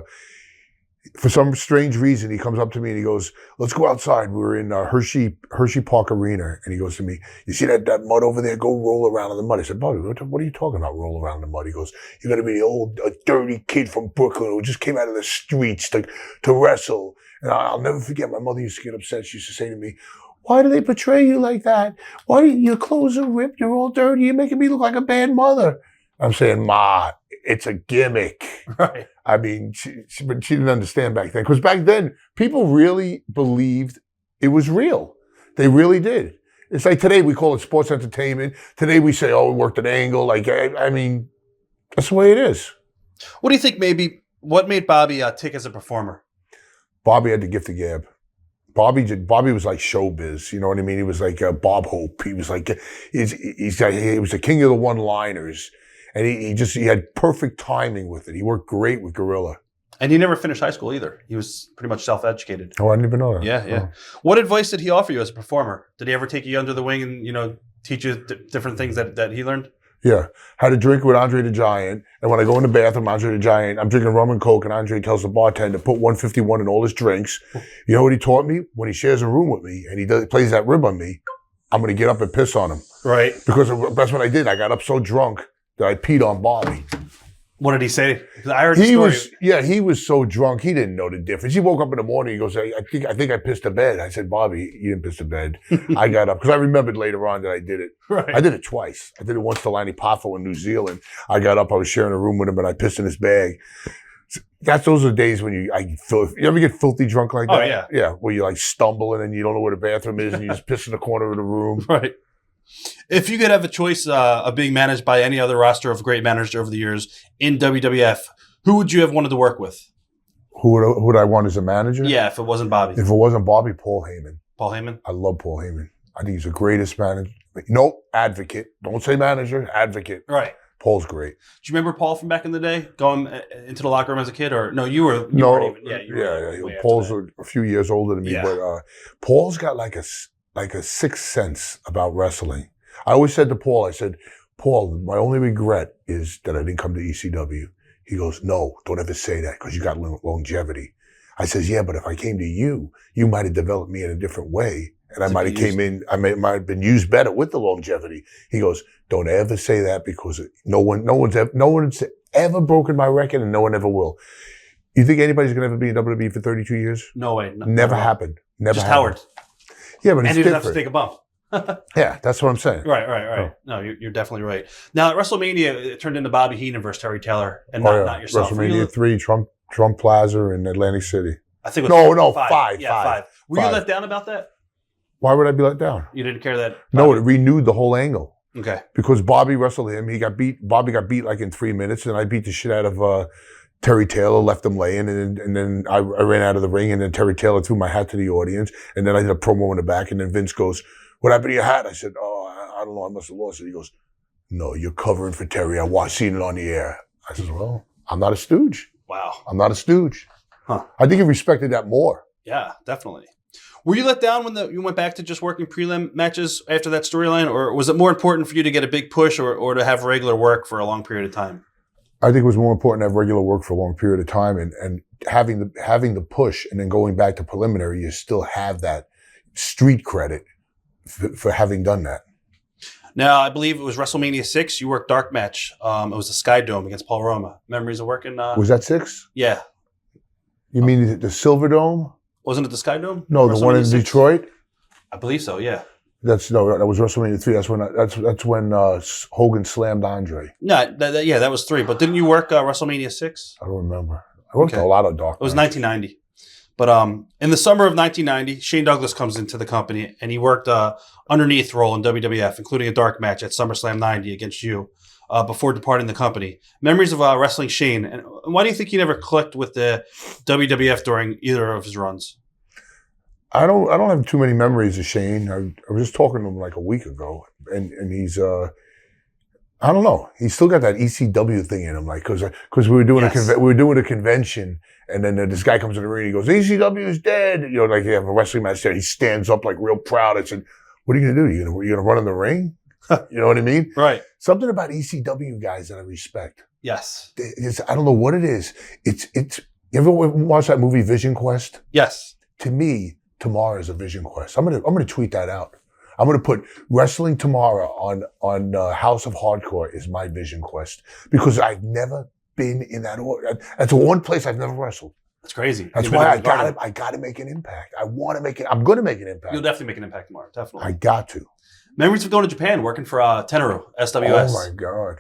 for some strange reason, he comes up to me and he goes, "Let's go outside." We were in Hershey Park Arena, and he goes to me, "You see that mud over there? Go roll around in the mud." I said, "Bobby, what are you talking about? Roll around in the mud?" He goes, "You're gonna be a dirty kid from Brooklyn who just came out of the streets to wrestle." And I'll never forget. My mother used to get upset. She used to say to me, "Why do they portray you like that? Why your clothes are ripped? You're all dirty. You're making me look like a bad mother." I'm saying, "Ma, it's a gimmick." Right. I mean, she didn't understand back then. Because back then, people really believed it was real. They really did. It's like today we call it sports entertainment. Today we say, "Oh, we worked an angle." Like, I mean, that's the way it is. What do you think what made Bobby tick as a performer? Bobby had the gift of gab. Bobby was like showbiz. You know what I mean? He was like Bob Hope. He was like, he was the king of the one-liners. And he had perfect timing with it. He worked great with Gorilla. And he never finished high school either. He was pretty much self-educated. Oh, I didn't even know that. Yeah. Oh. What advice did he offer you as a performer? Did he ever take you under the wing and, teach you different things that he learned? Yeah. Had to drink with Andre the Giant. And when I go in the bathroom, Andre the Giant, I'm drinking rum and Coke, and Andre tells the bartender to put 151 in all his drinks. You know what he taught me? When he shares a room with me and he plays that rib on me, I'm going to get up and piss on him. Right. Because that's what I did. I got up so drunk that I peed on Bobby. What did he say? 'Cause I heard the story. He was so drunk he didn't know the difference. He woke up in the morning. He goes, I think I pissed the bed. I said, Bobby, you didn't piss the bed. I got up because I remembered later on that I did it. Right. I did it twice. I did it once to Lanny Poffo in New Zealand. I got up. I was sharing a room with him, and I pissed in his bag. Those are the days when you ever get filthy drunk like that? Oh yeah, yeah, where you like stumble and you don't know where the bathroom is, and you just piss in the corner of the room. Right. If you could have a choice of being managed by any other roster of great managers over the years in WWF, who would you have wanted to work with? Who would I want as a manager? Yeah, if it wasn't Bobby. If it wasn't Bobby, Paul Heyman. Paul Heyman? I love Paul Heyman. I think he's the greatest manager. No, advocate. Don't say manager, advocate. Right. Paul's great. Do you remember Paul from back in the day, going into the locker room as a kid? Or no, you were. Paul's a few years older than me, Yeah. but Paul's got like a sixth sense about wrestling. I always said to Paul, I said, Paul, my only regret is that I didn't come to ECW. He goes, no, don't ever say that because you got longevity. I says, yeah, but if I came to you, you might have developed me in a different way. And I might have came in, might have been used better with the longevity. He goes, don't ever say that because no one's ever broken my record and no one ever will. You think anybody's going to ever be in WWE for 32 years? No way. Never happened. Never Just happened. Howard. Yeah, but it's and he doesn't different. have to take a bump. Yeah, that's what I'm saying. Right. Oh. No, you're definitely right. Now, at WrestleMania, it turned into Bobby Heenan versus Terry Taylor and not yourself. WrestleMania 3, Trump Plaza in Atlantic City. I think it was No, five. Yeah, five. Were you let down about that? Why would I be let down? You didn't care that? No, it renewed the whole angle. Okay. Because Bobby wrestled him. Bobby got beat like in 3 minutes, and I beat the shit out of Terry Taylor, left him laying, and then I ran out of the ring, and then Terry Taylor threw my hat to the audience, and then I did a promo in the back, and then Vince goes, what happened to your hat? I said, I don't know, I must have lost it. He goes, no, you're covering for Terry. I seen it on the air. I said, well, I'm not a stooge. Wow. I'm not a stooge. Huh. I think he respected that more. Yeah, definitely. Were you let down when you went back to just working prelim matches after that storyline, or was it more important for you to get a big push or to have regular work for a long period of time? I think it was more important to have regular work for a long period of time and having the push and then going back to preliminary, you still have that street credit for having done that. Now, I believe it was WrestleMania 6. You worked dark match. It was the Sky Dome against Paul Roma. Memories of working? Was that 6? Yeah. You mean the Silver Dome? Wasn't it the Sky Dome? No, the one in 6? Detroit. I believe so. Yeah. That was WrestleMania 3. That's when Hogan slammed Andre. No, that was 3. But didn't you work WrestleMania 6? I don't remember. I worked a lot of dark. It was 1990. But in the summer of 1990, Shane Douglas comes into the company, and he worked underneath role in WWF, including a dark match at SummerSlam 90 against you before departing the company. Memories of wrestling Shane, and why do you think he never clicked with the WWF during either of his runs? I don't have too many memories of Shane. I was just talking to him like a week ago, and he's I don't know. He's still got that ECW thing in him, like because we were doing a convention, and then this guy comes in the ring. And he goes, "ECW is dead." You know, like they have a wrestling match there. He stands up like real proud. I said, "What are you gonna do? You gonna run in the ring?" You know what I mean? Right. Something about ECW guys that I respect. Yes. I don't know what it is. It's. You ever watch that movie Vision Quest? Yes. To me, tomorrow is a Vision Quest. I'm gonna tweet that out. I'm going to put Wrestling Tomorrow on House of Hardcore is my Vision Quest because I've never been in that order. That's the one place I've never wrestled. That's crazy. That's why I got to make an impact. I want to make it. I'm going to make an impact. You'll definitely make an impact tomorrow. Definitely. I got to. Memories of going to Japan, working for Tenaru, SWS. Oh my God.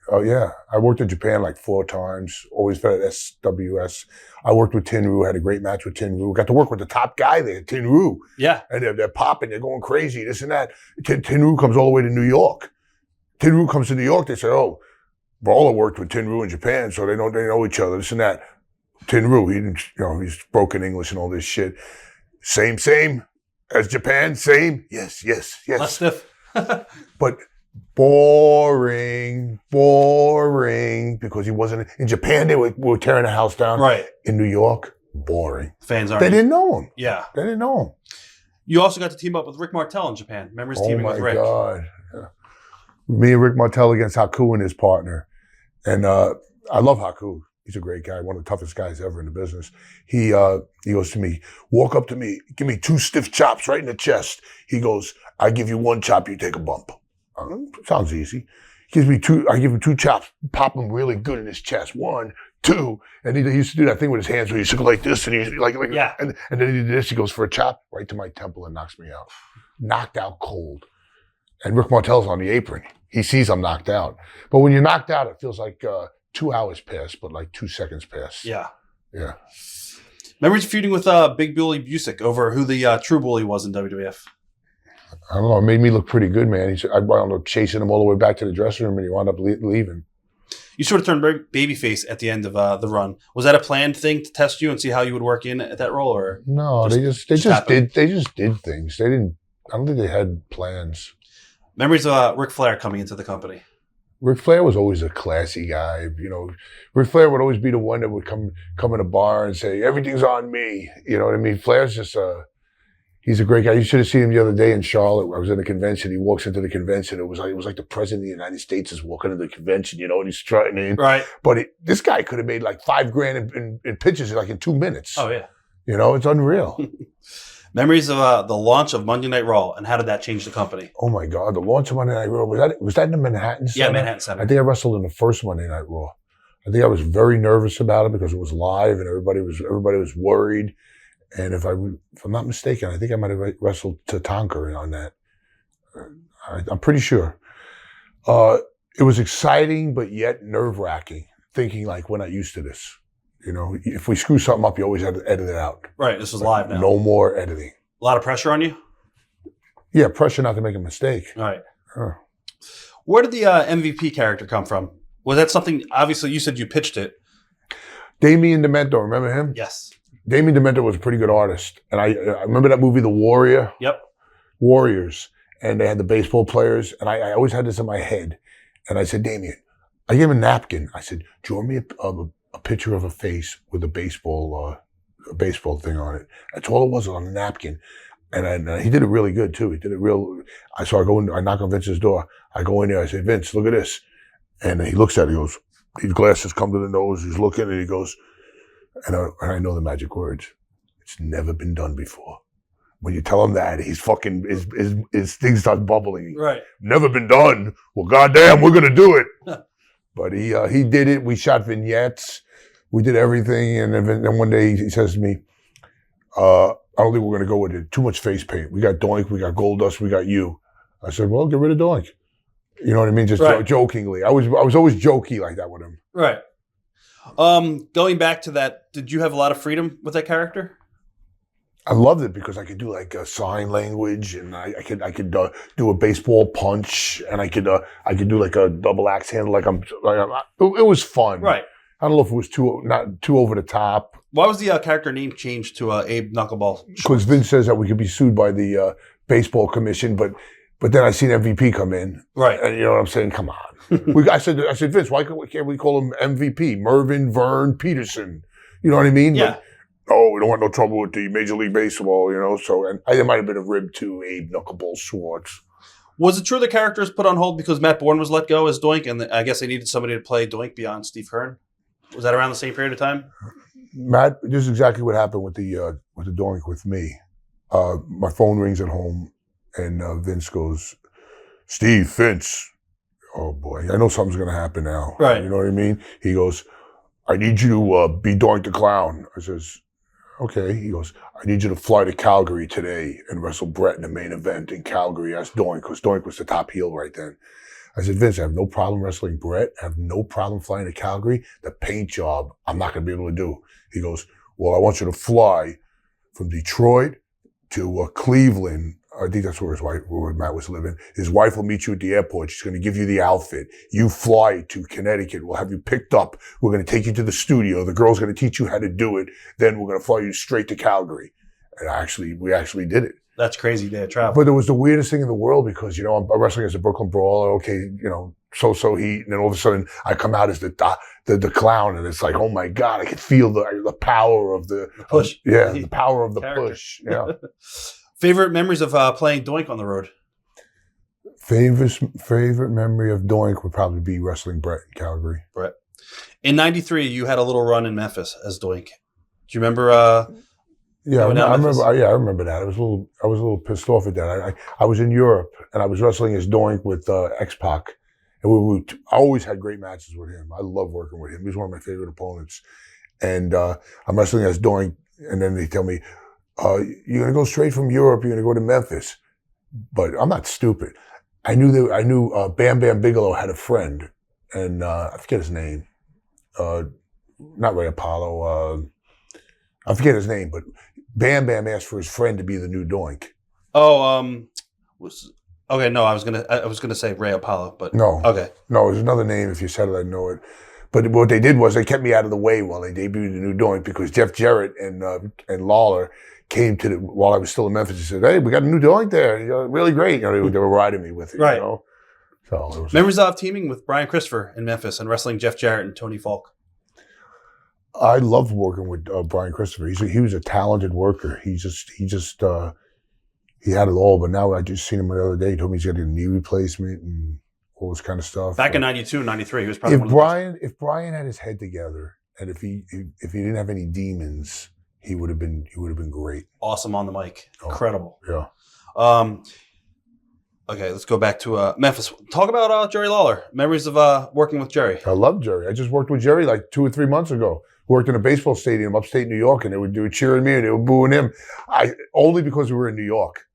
Oh yeah. I worked in Japan like 4 times, always felt at SWS. I worked with Tenryu, had a great match with Tenryu. Got to work with the top guy there, Tenryu. Yeah. And they're popping, they're going crazy, this and that. Tenryu comes all the way to New York. Tenryu comes to New York, they say, oh, Brawler worked with Tenryu in Japan, so they know each other, this and that. Tenryu, he didn't, he's broken English and all this shit. Same as Japan, same. Yes. Less stiff. But boring, because he wasn't in Japan. They were tearing the house down. Right. In New York, boring. Fans aren't. They didn't know him. Yeah. They didn't know him. You also got to team up with Rick Martel in Japan. Memories teaming with Rick. Oh my God. Yeah. Me and Rick Martel against Haku and his partner. And I love Haku. He's a great guy, one of the toughest guys ever in the business. He goes to me, walk up to me, give me 2 stiff chops right in the chest. He goes, I give you 1 chop, you take a bump. Sounds easy. gives me two. I give him 2 chops, pop him really good in his chest. 1, 2, and he used to do that thing with his hands where he used to go like this, and he like yeah, and then he did this. He goes for a chop right to my temple and knocks me out, knocked out cold. And Rick Martel's on the apron. He sees I'm knocked out, but when you're knocked out, it feels like 2 hours pass, but like 2 seconds pass. Yeah. Memories of feuding with Big Bully Busick over who the true bully was in WWF. I don't know. It made me look pretty good, man. I wound up chasing him all the way back to the dressing room, and he wound up leaving. You sort of turned babyface at the end of the run. Was that a planned thing to test you and see how you would work in at that role, or no? They just did things. They didn't. I don't think they had plans. Memories of Ric Flair coming into the company. Ric Flair was always a classy guy. You know, Ric Flair would always be the one that would come in a bar and say, everything's on me. You know what I mean? Flair's just he's a great guy. You should have seen him the other day in Charlotte. I was in a convention. He walks into the convention. It was like the president of the United States is walking into the convention, you know, and he's strutting in. Right. But this guy could have made like $5,000 in pitches like in 2 minutes. Oh, yeah. You know, it's unreal. Memories of the launch of Monday Night Raw, and how did that change the company? Oh my God, the launch of Monday Night Raw, was that in the Manhattan Center? Yeah, Manhattan Center. I think I wrestled in the first Monday Night Raw. I think I was very nervous about it because it was live and everybody was worried. And if I'm not mistaken, I think I might have wrestled Tatanka on that. I'm pretty sure. It was exciting, but yet nerve-wracking, thinking like, we're not used to this. You know, if we screw something up, you always had to edit it out. Right, this is live now. No more editing. A lot of pressure on you? Yeah, pressure not to make a mistake. All right. Where did the MVP character come from? Was that something, obviously you said you pitched it. Damien Demento, remember him? Yes. Damien Demento was a pretty good artist. And I remember that movie, The Warrior? Yep. Warriors. And they had the baseball players. And I always had this in my head. And I said, Damien, I gave him a napkin. I said, draw me a picture of a face with a baseball thing on it. That's all it was on a napkin. And he did it really good too. He did it real. So I knock on Vince's door. I go in there. I say, Vince, look at this. And he looks at it. He goes, these glasses come to the nose. He's looking and he goes, and I know the magic words. It's never been done before. When you tell him that, he's fucking, his thing starts bubbling. Right. Never been done. Well, goddamn, we're going to do it. But he did it. We shot vignettes. We did everything. And then one day he says to me, I don't think we're going to go with it. Too much face paint. We got Doink, we got Goldust, we got you. I said, well, get rid of Doink. You know what I mean? Just jokingly. I was always jokey like that with him. Right. Going back to that, did you have a lot of freedom with that character? I loved it because I could do like sign language, and I could do a baseball punch, and I could do like a double axe handle. It was fun. Right. I don't know if it was not too over the top. Why was the character name changed to Abe Knuckleball? Because Vince says that we could be sued by the baseball commission, but then I seen MVP come in. Right. And you know what I'm saying? Come on. I said, Vince, why can't we call him MVP? Mervyn Vern Peterson. You know what I mean? Yeah. But, we don't want no trouble with the Major League Baseball, you know. So, and there might have been a rib to Abe Knuckleball Schwartz. Was it true the character was put on hold because Matt Bourne was let go as Doink, and I guess they needed somebody to play Doink beyond Steve Keirn? Was that around the same period of time? Matt, this is exactly what happened with the Doink with me. My phone rings at home, and Vince goes, Steve, Vince. Oh boy, I know something's gonna happen now. Right. You know what I mean? He goes, I need you to be Doink the Clown. I says, okay. He goes, I need you to fly to Calgary today and wrestle Brett in the main event in Calgary as Doink, because Doink was the top heel right then. I said, Vince, I have no problem wrestling Brett. I have no problem flying to Calgary. The paint job, I'm not going to be able to do. He goes, well, I want you to fly from Detroit to Cleveland. I think that's where Matt was living. His wife will meet you at the airport. She's going to give you the outfit. You fly to Connecticut. We'll have you picked up. We're going to take you to the studio. The girl's going to teach you how to do it. Then we're going to fly you straight to Calgary. And we actually did it. That's crazy day of travel. But it was the weirdest thing in the world because, you know, I'm wrestling as a Brooklyn Brawler. Okay, you know, so heat. And then all of a sudden I come out as the clown, and it's like, oh my God, I can feel the power of the push. The power of the character. push. Yeah. Favorite memories of playing Doink on the road? Favorite memory of Doink would probably be wrestling Brett in Calgary. Brett. In '93, you had a little run in Memphis as Doink. Do you remember? Yeah, I remember that. I was a little pissed off at that. I was in Europe and I was wrestling as Doink with X-Pac, And I always had great matches with him. I love working with him. He was one of my favorite opponents. And I'm wrestling as Doink, and then they tell me, you're going to go straight from Europe, you're going to go to Memphis. But I'm not stupid. I knew Bam Bam Bigelow had a friend, and I forget his name. Not Ray Apollo. I forget his name, but Bam Bam asked for his friend to be the new Doink. Okay, no, I was gonna say Ray Apollo, but no, okay, no, there's another name. If you said it, I'd know it. But what they did was they kept me out of the way while they debuted the new Doink, because Jeff Jarrett and Lawler came while I was still in Memphis. He said, "Hey, we got a new Doink there. You're really great." They were riding me with it, right? So it was memories of teaming with Brian Christopher in Memphis and wrestling Jeff Jarrett and Tony Falk. I loved working with Brian Christopher. He was a talented worker. He had it all. But now I just seen him the other day. He told me he's getting a knee replacement and all this kind of stuff. Back in '92, '93, he was probably if Brian had his head together, and if he didn't have any demons, he would have been great. Awesome on the mic, incredible. Yeah. Okay, let's go back to Memphis. Talk about Jerry Lawler. Memories of working with Jerry. I love Jerry. I just worked with Jerry like 2 or 3 months ago. Worked in a baseball stadium upstate New York, and they were cheering me and they were booing him. Only because we were in New York.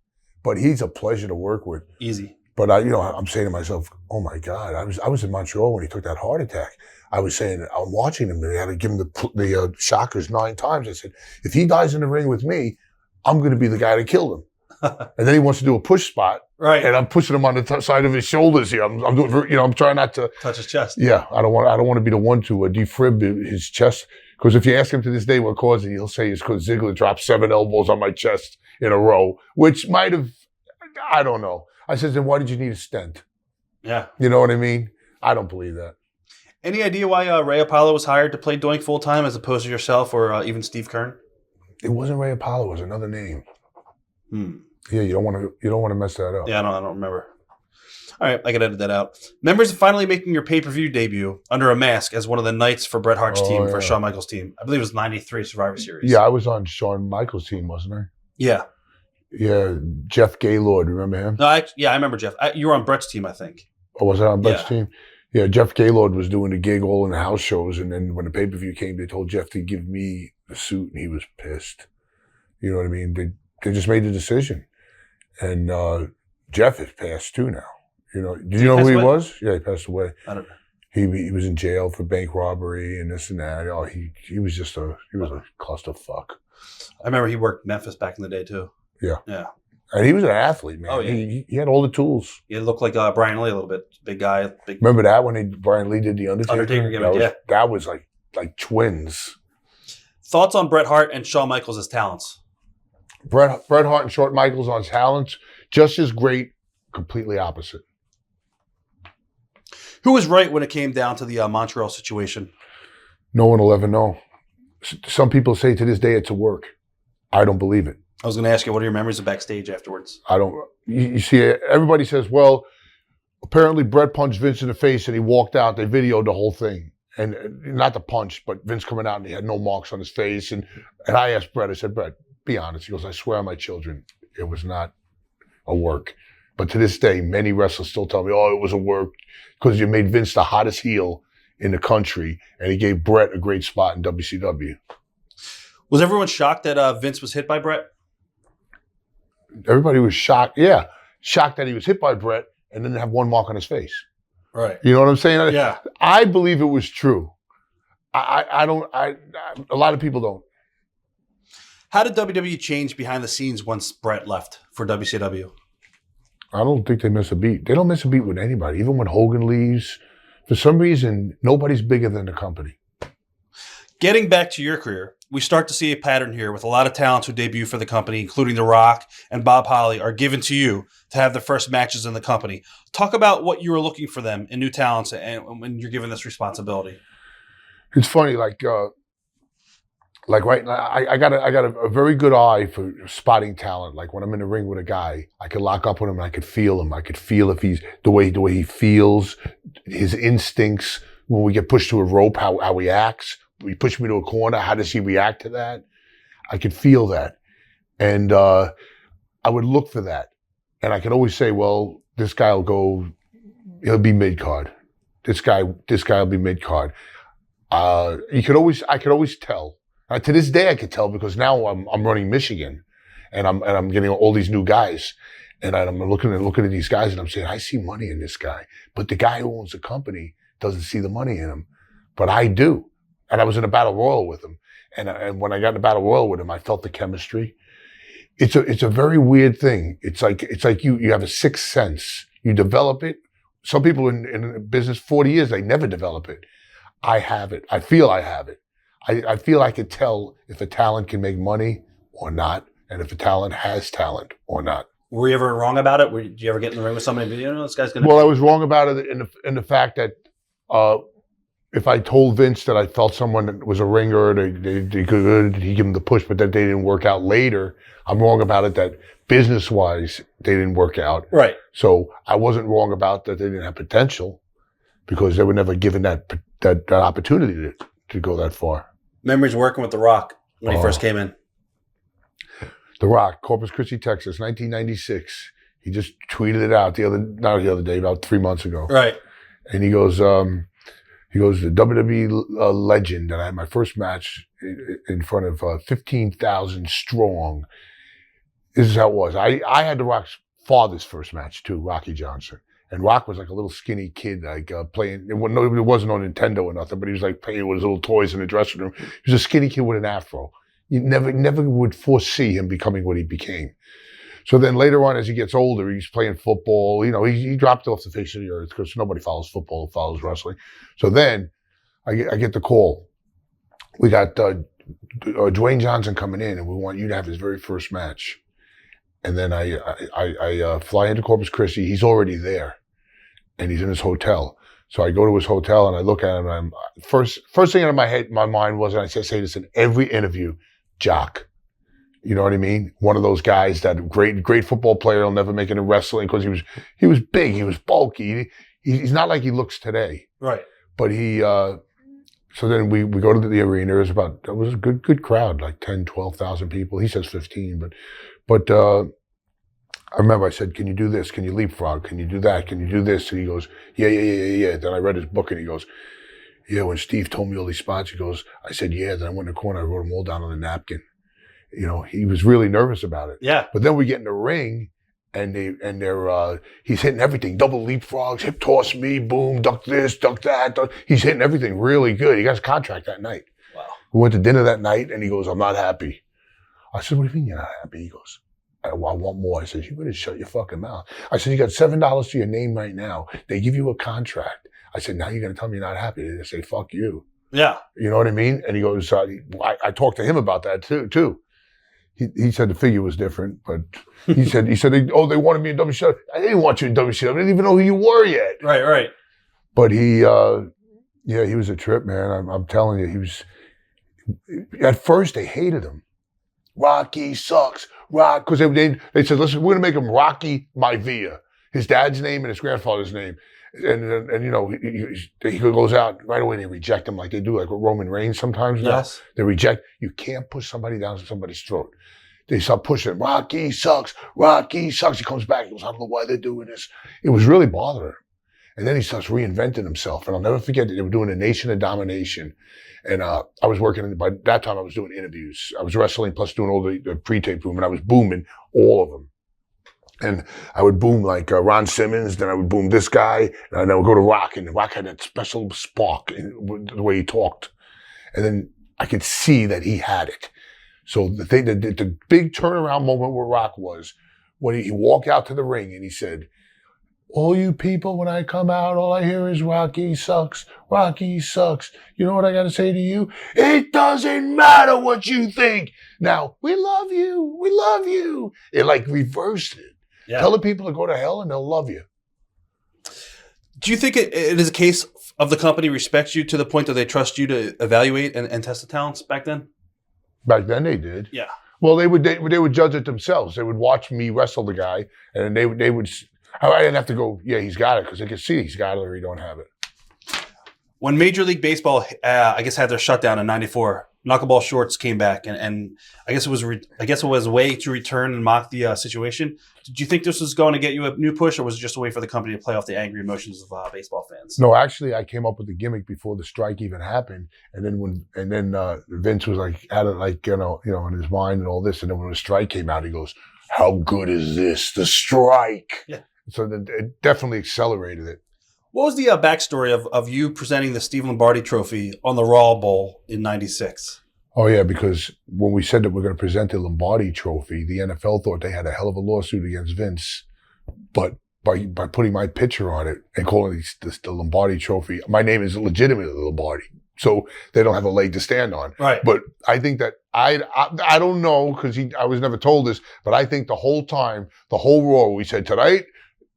But he's a pleasure to work with. Easy. But I'm saying to myself, oh my God, I was in Montreal when he took that heart attack. I was saying, I'm watching him. They had to give him the shockers 9 times. I said, if he dies in the ring with me, I'm going to be the guy that killed him. And then he wants to do a push spot, right? And I'm pushing him on the side of his shoulders here. I'm doing, I'm trying not to touch his chest. Yeah, I don't want to be the one to defib his chest, because if you ask him to this day what caused it, he'll say it's because Ziggler dropped 7 elbows on my chest in a row, which might have, I don't know. I said, then why did you need a stent? Yeah, you know what I mean. I don't believe that. Any idea why Ray Apollo was hired to play Doink full time as opposed to yourself or even Steve Keirn? It wasn't Ray Apollo. It was another name. Yeah, you don't want to mess that up. Yeah, I don't remember. All right, I can edit that out. Members of finally making your pay-per-view debut under a mask as one of the knights for Bret Hart's team, for Shawn Michaels' team. I believe it was '93 Survivor Series. Yeah, I was on Shawn Michaels' team, wasn't I? Yeah. Yeah, Jeff Gaylord, remember him? No, I remember Jeff. You were on Bret's team, I think. Oh, was I on Bret's team? Yeah, Jeff Gaylord was doing the gig all in the house shows, and then when the pay-per-view came, they told Jeff to give me the suit, and he was pissed. You know what I mean? They just made the decision. And Jeff has passed too now. Did you know who he was? Yeah, he passed away. I don't know. He was in jail for bank robbery and this and that. Oh, he was just a clusterfuck. I remember he worked Memphis back in the day too. Yeah. Yeah. And he was an athlete, man. Oh, yeah. He had all the tools. He looked like Brian Lee a little bit. Big guy. Remember that when Brian Lee did the Undertaker? Gimmick, that was like twins. Thoughts on Bret Hart and Shawn Michaels as talents? Bret Hart and Shawn Michaels on talents, just as great, completely opposite. Who was right when it came down to the Montreal situation? No one will ever know. Some people say to this day it's a work. I don't believe it. I was going to ask you, what are your memories of backstage afterwards? I don't. You see, everybody says, well, apparently Bret punched Vince in the face and he walked out. They videoed the whole thing. And not the punch, but Vince coming out and he had no marks on his face. And I asked Bret, I said, Bret, be honest. He goes, I swear on my children, it was not a work. But to this day, many wrestlers still tell me, oh, it was a work because you made Vince the hottest heel in the country and he gave Bret a great spot in WCW. Was everyone shocked that Vince was hit by Bret? Everybody was shocked. Yeah. Shocked that he was hit by Bret and didn't have one mark on his face. Right. You know what I'm saying? Yeah. I believe it was true. I don't, a lot of people don't. How did WWE change behind the scenes once Bret left for WCW? I don't think they miss a beat. They don't miss a beat with anybody. Even when Hogan leaves, for some reason, nobody's bigger than the company. Getting back to your career, we start to see a pattern here with a lot of talents who debut for the company, including The Rock and Bob Holly, are given to you to have their first matches in the company. Talk about what you were looking for them in new talents and when you're given this responsibility. It's funny, like right now, I got a very good eye for spotting talent. Like when I'm in the ring with a guy, I could lock up with him and I could feel him. I could feel if he's the way he feels, his instincts. When we get pushed to a rope, how he acts. We push me to a corner, how does he react to that? I could feel that. And I would look for that. And I could always say, well, this guy will go He'll be mid-card. This guy will be mid-card. I could always tell. To this day, I could tell because now I'm running Michigan, and I'm getting all these new guys, and I'm looking at these guys, and I'm saying, I see money in this guy, but the guy who owns the company doesn't see the money in him, but I do. And I was in a battle royal with him, and when I got in a battle royal with him, I felt the chemistry. It's a very weird thing. It's like you have a sixth sense. You develop it. Some people in business 40 years, they never develop it. I have it. I feel I have it. I feel I could tell if a talent can make money or not, and if a talent has talent or not. Were you ever wrong about it? Did you ever get in the ring with somebody? You know, this guy's gonna. Well, I was wrong about it in the fact that if I told Vince that I felt someone was a ringer, he give him the push, but that they didn't work out later. I'm wrong about it that business-wise they didn't work out. Right. So I wasn't wrong about that they didn't have potential because they were never given that opportunity to go that far. Memories working with The Rock when he first came in. The Rock, Corpus Christi, Texas, 1996. He just tweeted it out not the other day, about 3 months ago. Right. And he goes, the WWE legend, and I had my first match in front of 15,000 strong. This is how it was. I had The Rock's father's first match too, Rocky Johnson. And Rock was like a little skinny kid, like playing. It wasn't on Nintendo or nothing, but he was like playing with his little toys in the dressing room. He was a skinny kid with an afro. You never would foresee him becoming what he became. So then later on, as he gets older, he's playing football. You know, he dropped off the face of the earth because nobody follows football, follows wrestling. So then I get the call. We got Dwayne Johnson coming in, and we want you to have his very first match. And then I fly into Corpus Christi. He's already there, and he's in his hotel. So I go to his hotel and I look at him. And I'm first thing in my mind was, and I say this in every interview, Jock. You know what I mean? One of those guys that great football player. He'll never make it in wrestling because he was big, he was bulky. He's not like he looks today. Right. But so then we go to the arena. It was a good crowd, like 10, 12,000 people. He says 15, but I remember I said, can you do this? Can you leapfrog? Can you do that? Can you do this? And he goes, yeah. Then I read his book and he goes, yeah, when Steve told me all these spots, he goes, I said, yeah. Then I went in the corner, I wrote them all down on a napkin. You know, he was really nervous about it. Yeah. But then we get in the ring and he's hitting everything. Double leapfrogs, hip toss me, boom, duck this, duck that. He's hitting everything really good. He got his contract that night. Wow. We went to dinner that night and he goes, I'm not happy. I said, what do you mean you're not happy? He goes, I want more. I said, you better shut your fucking mouth. I said, you got $7 to your name right now. They give you a contract. I said, now you're going to tell me you're not happy. They say, fuck you. Yeah. You know what I mean? And he goes, I talked to him about that too. He said the figure was different, but he said, they wanted me in WCW. I didn't want you in WCW. I didn't even know who you were yet. Right. But he was a trip, man. I'm telling you, at first they hated him. Rocky sucks. Because they said, listen, we're going to make him Rocky Maivia, his dad's name and his grandfather's name. And you know, he goes out right away and they reject him like they do, like with Roman Reigns sometimes now. Yes. They reject. You can't push somebody down somebody's throat. They start pushing him. Rocky sucks. Rocky sucks. He comes back. He goes, I don't know why they're doing this. It was really bothering him. And then he starts reinventing himself. And I'll never forget that they were doing a Nation of Domination. And I was working, by that time I was doing interviews. I was wrestling plus doing all the pre-tape boom, and I was booming all of them. And I would boom like Ron Simmons, then I would boom this guy, and then I would go to Rock, and Rock had that special spark in the way he talked. And then I could see that he had it. So the big turnaround moment with Rock was when he walked out to the ring and he said, all you people, when I come out, all I hear is Rocky sucks. Rocky sucks. You know what I got to say to you? It doesn't matter what you think. Now, we love you. We love you. It like reversed it. Yeah. Tell the people to go to hell and they'll love you. Do you think it is a case of the company respects you to the point that they trust you to evaluate and test the talents back then? Back then they did. Yeah. Well, they would judge it themselves. They would watch me wrestle the guy, and they would. I didn't have to go, yeah, he's got it, because they could see he's got it or he don't have it. When Major League Baseball, I guess, had their shutdown in '94, Knuckleball Shorts came back, and I guess it was a way to return and mock the situation. Did you think this was going to get you a new push, or was it just a way for the company to play off the angry emotions of baseball fans? No, actually, I came up with the gimmick before the strike even happened, and then Vince was like had it like in his mind and all this, and then when the strike came out, he goes, "How good is this? The strike!" Yeah. So then it definitely accelerated it. What was the backstory of you presenting the Steve Lombardi Trophy on the Raw Bowl in '96? Oh, yeah, because when we said that we're going to present the Lombardi Trophy, the NFL thought they had a hell of a lawsuit against Vince. But by putting my picture on it and calling this the Lombardi Trophy, my name is legitimately Lombardi. So they don't have a leg to stand on. Right. But I think that I don't know, because I was never told this, but I think the whole time, the whole Raw, we said tonight,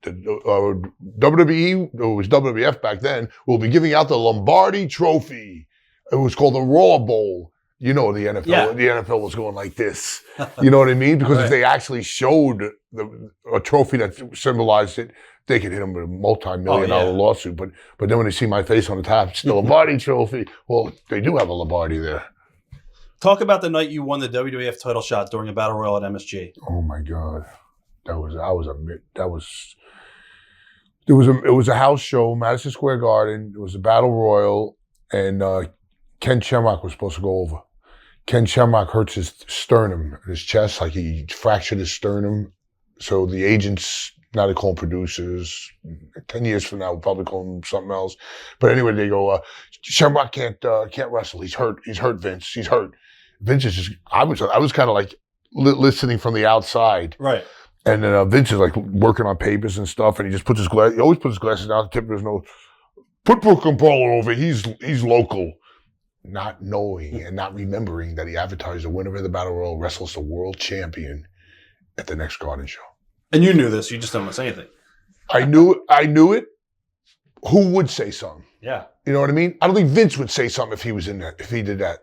WWE, it was WWF back then, will be giving out the Lombardi Trophy. It was called the Raw Bowl. You know, the NFL, yeah. The NFL was going like this. You know what I mean? Because if they actually showed a trophy that symbolized it, they could hit them with a multi-million-dollar lawsuit. But then when they see my face on the top, it's the Lombardi Trophy. Well, they do have a Lombardi there. Talk about the night you won the WWF title shot during a battle royal at MSG. Oh my God, it was a house show, Madison Square Garden. It was a battle royal, and Ken Shamrock was supposed to go over. Ken Shamrock hurts his sternum, his chest, like he fractured his sternum. So the agents, now they call them producers. 10 years from now, we'll probably call them something else. But anyway, they go, Shamrock can't wrestle. He's hurt, Vince. He's hurt. Vince is just, I was kind of like listening from the outside. Right. And then Vince is like working on papers and stuff, and he just puts his he always puts his glasses down, the tip of his nose. Put Brooklyn Brawler over. He's local. Not knowing and not remembering that he advertised the winner of the Battle Royal wrestles the world champion at the next Garden show. And you knew this, you just don't say anything. I knew it. Who would say something? Yeah. You know what I mean? I don't think Vince would say something if he was in that, if he did that.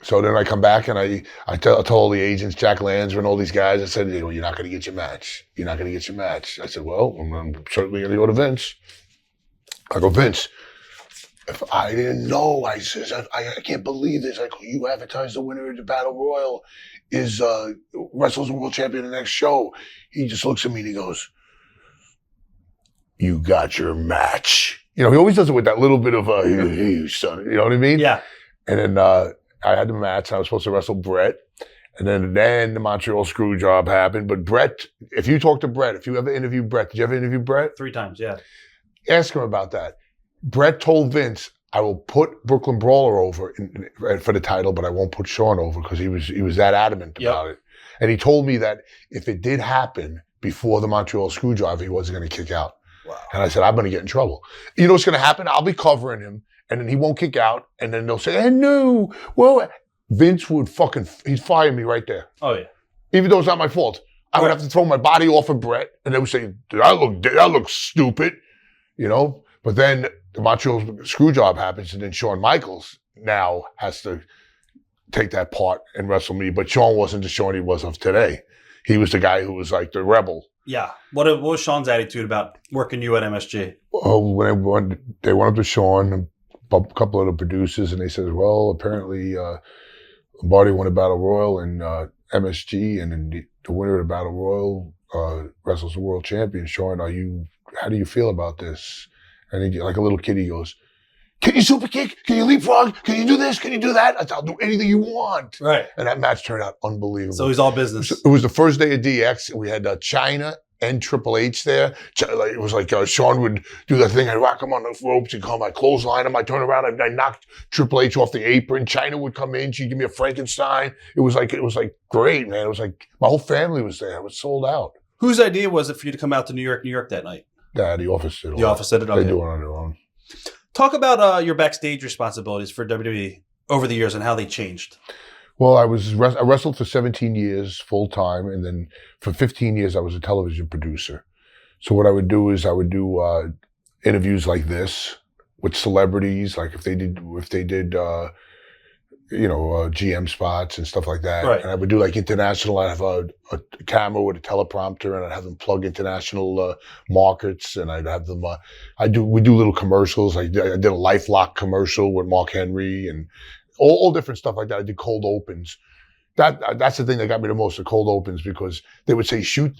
So then I come back and I told all the agents, Jack Lanza and all these guys, I said, you're not going to get your match. You're not going to get your match. I said, well, I'm certainly going to go to Vince. I go, Vince, if I didn't know, I says, I can't believe this. I go, you advertised the winner of the Battle Royal is wrestles the world champion in the next show. He just looks at me and he goes, you got your match. You know, he always does it with that little bit of hey, son. You know what I mean? Yeah. And then I had the match. And I was supposed to wrestle Brett. And then the Montreal Screwjob happened. But Brett, if you talk to Brett, if you ever interview Brett, did you ever interview Brett? 3 times, yeah. Ask him about that. Brett told Vince, I will put Brooklyn Brawler over for the title, but I won't put Shawn over, because he was that adamant about it. And he told me that if it did happen before the Montreal Screwjob, he wasn't going to kick out. Wow. And I said, I'm going to get in trouble. You know what's going to happen? I'll be covering him, and then he won't kick out, and then they'll say, no. Well, Vince would he'd fire me right there. Oh, yeah. Even though it's not my fault. I would have to throw my body off of Brett, and they would say, that looks stupid, you know? But then the Montreal Screwjob happens, and then Shawn Michaels now has to take that part and wrestle me. But Shawn wasn't the Shawn he was of today. He was the guy who was like the rebel. Yeah. What was Shawn's attitude about working you at MSG? When they went up to Shawn, a couple of the producers, and they said, well, apparently Lombardi won a Battle Royal in MSG, and then the winner of the Battle Royal wrestles the world champion. Shawn, how do you feel about this? And he, like a little kid, he goes, can you super kick? Can you leapfrog? Can you do this? Can you do that? I said, I'll do anything you want. Right. And that match turned out unbelievable. So he's all business. It was the first day of DX, and we had China and Triple H there. It was like Shawn would do that thing. I'd rock him on the ropes. He'd come, I'd clothesline him. I'd turn around. I knocked Triple H off the apron. China would come in. She'd give me a Frankenstein. It was like great, man. It was like my whole family was there. It was sold out. Whose idea was it for you to come out to New York that night? The office did it. The office did it? Okay. They do it on their own. Talk about your backstage responsibilities for WWE over the years and how they changed. Well, I wrestled for 17 years full time, and then for 15 years I was a television producer. So what I would do is I would do interviews like this with celebrities, like if they did GM spots and stuff like that. Right. And I would do like international. I'd have a camera with a teleprompter, and I'd have them plug international markets, and I'd have them. We do little commercials. I did a LifeLock commercial with Mark Henry and all different stuff like that. I did cold opens. That's the thing that got me the most, the cold opens, because they would say shoot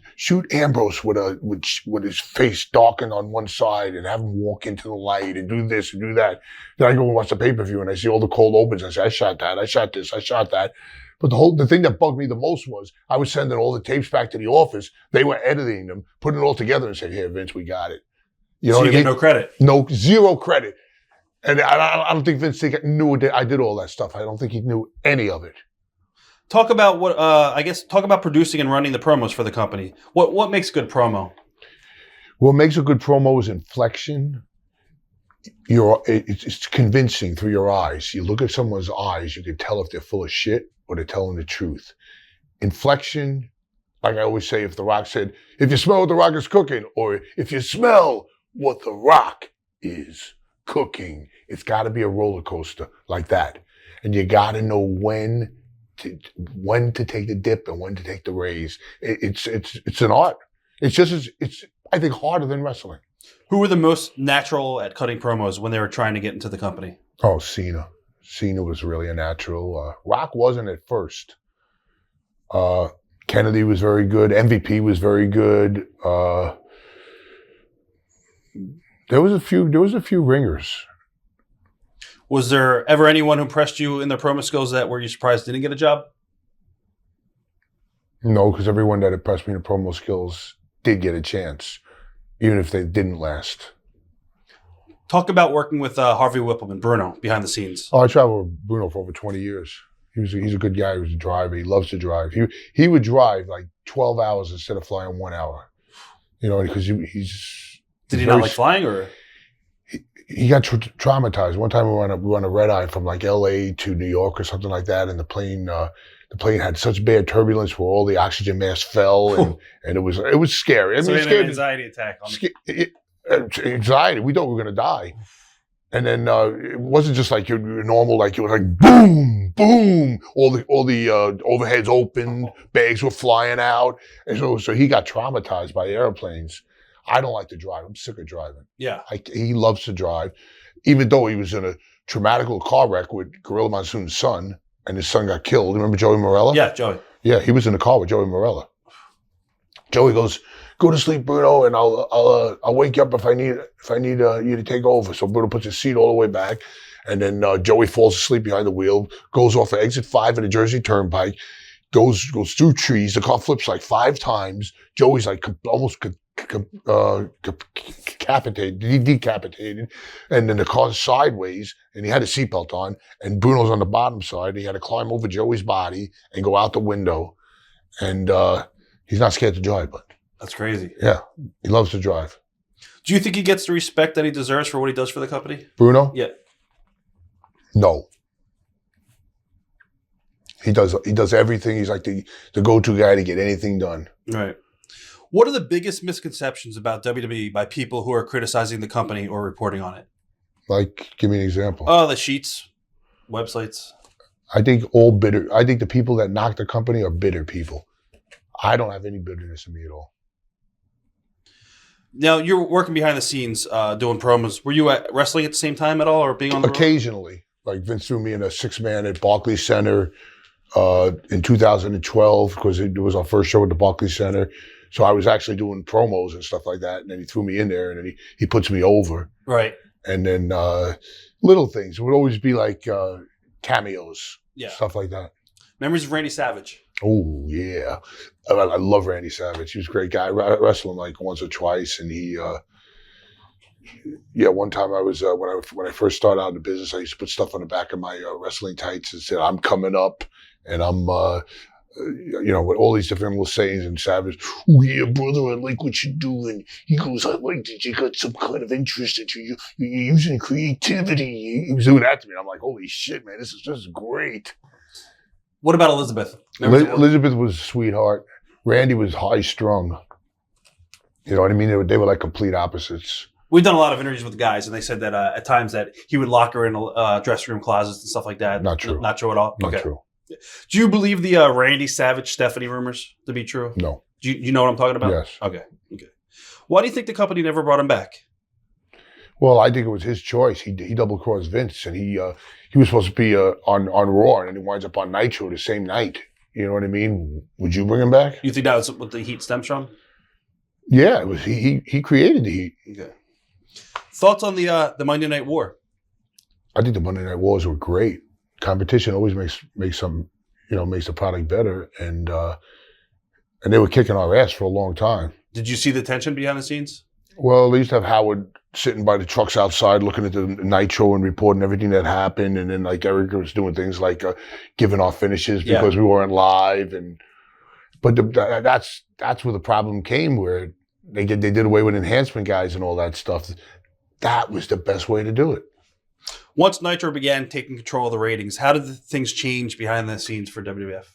Ambrose with his face darkened on one side and have him walk into the light and do this and do that. Then I go and watch the pay-per-view and I see all the cold opens. I say, I shot that, I shot this, I shot that. But the thing that bugged me the most was I was sending all the tapes back to the office. They were editing them, putting it all together and saying, here, Vince, we got it. You know so what you I mean? get no credit. No, zero credit. And I don't think Vince knew I did all that stuff. I don't think he knew any of it. Talk about talk about producing and running the promos for the company. What makes a good promo? What makes a good promo is inflection. It's convincing through your eyes. You look at someone's eyes, you can tell if they're full of shit or they're telling the truth. Inflection, like I always say, if The Rock said, if you smell what The Rock is cooking, or if you smell what The Rock is cooking, it's got to be a roller coaster like that. And you got to know when to take the dip and when to take the raise. It's an art. It's I think harder than wrestling. Who were the most natural at cutting promos when they were trying to get into the company? Oh, Cena. Cena was really a natural. Rock wasn't at first. Kennedy was very good. MVP was very good. There was a few ringers. Was there ever anyone who impressed you in their promo skills that were you surprised didn't get a job? No, because everyone that impressed me in the promo skills did get a chance, even if they didn't last. Talk about working with Harvey Whippleman, Bruno, behind the scenes. Oh, I traveled with Bruno for over 20 years. He's a good guy. He was a driver. He loves to drive. He would drive like 12 hours instead of flying 1 hour. You know, because he's Did he not like flying, or? He got traumatized. One time we were on a red eye from like L.A. to New York or something like that, and the plane had such bad turbulence where all the oxygen masks fell, and it was scary. I mean, so he had an anxiety attack on anxiety. We thought we were gonna die, and then it wasn't just like your normal, like it was like boom, boom. All the overheads opened, bags were flying out, and so he got traumatized by airplanes. I don't like to drive. I'm sick of driving. Yeah. He loves to drive, even though he was in a traumatic little car wreck with Gorilla Monsoon's son, and his son got killed. Remember Joey Morella? Yeah, Joey. Yeah, he was in the car with Joey Morella. Joey goes, "Go to sleep, Bruno, and I'll wake you up if I need you to take over." So Bruno puts his seat all the way back, and then Joey falls asleep behind the wheel, goes off of exit 5 in the Jersey Turnpike, goes through trees. The car flips like 5 times. Joey's like almost decapitated, and then the car's sideways, and he had a seatbelt on, and Bruno's on the bottom side. He had to climb over Joey's body and go out the window, and he's not scared to drive, but that's crazy. Yeah, he loves to drive. Do you think he gets the respect that he deserves for what he does for the company? Bruno? Yeah. No. He does everything. He's like the go-to guy to get anything done. Right. What are the biggest misconceptions about WWE by people who are criticizing the company or reporting on it? Like, give me an example. The sheets, websites. I think all bitter. I think the people that knock the company are bitter people. I don't have any bitterness in me at all. Now, you're working behind the scenes doing promos. Were you at wrestling at the same time at all, or being on the road? Occasionally. Like Vince threw me in a 6-man at Barkley Center in 2012 because it was our first show at the Barkley Center. So I was actually doing promos and stuff like that, and then he threw me in there, and then he puts me over. Right. And then little things. It would always be like cameos, stuff like that. Memories of Randy Savage. Oh, yeah. I love Randy Savage. He was a great guy. I wrestled him like once or twice, and one time I was, when I first started out in the business, I used to put stuff on the back of my wrestling tights that said, "I'm coming up," and I'm, with all these different little sayings, and Savage, "Oh yeah, brother, I like what you're doing." He goes, "I like that you got some kind of interest that you're using creativity." He was doing that to me. And I'm like, holy shit, man, this is great. What about Elizabeth? Elizabeth was a sweetheart. Randy was high strung. You know what I mean? They were like complete opposites. We've done a lot of interviews with guys, and they said that at times that he would lock her in dressing room closets and stuff like that. Not true. Not true at all? Not true. Do you believe the Randy Savage Stephanie rumors to be true? No. Do you know what I'm talking about? Yes. Okay. Why do you think the company never brought him back? Well, I think it was his choice. He double-crossed Vince, and he was supposed to be on Raw, and he winds up on Nitro the same night. You know what I mean? Would you bring him back? You think that was what the heat stems from? Yeah, it was. He created the heat. Okay. Thoughts on the Monday Night War? I think the Monday Night Wars were great. Competition always makes the product better, and they were kicking our ass for a long time. Did you see the tension behind the scenes? Well, they used to have Howard sitting by the trucks outside looking at the Nitro and reporting everything that happened, and then like Eric was doing things like giving our finishes because we weren't live, but that's where the problem came, where they did away with enhancement guys and all that stuff. That was the best way to do it. Once Nitro began taking control of the ratings, how did things change behind the scenes for WWF?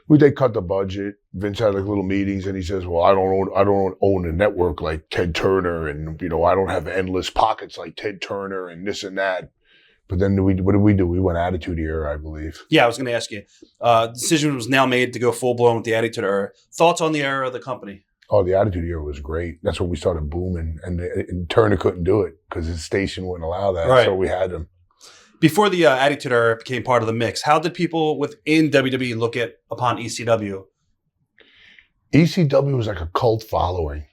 They cut the budget. Vince had like little meetings, and he says, "Well, I don't own a network like Ted Turner, and I don't have endless pockets like Ted Turner, and this and that." But then what did we do? We went Attitude Era, I believe. Yeah, I was going to ask you. Decision was now made to go full blown with the Attitude Era. Thoughts on the era of the company? Oh, the Attitude Era was great. That's when we started booming, and Turner couldn't do it because his station wouldn't allow that. Right. So we had him. Before the Attitude Era became part of the mix, how did people within WWE look upon ECW? ECW was like a cult following.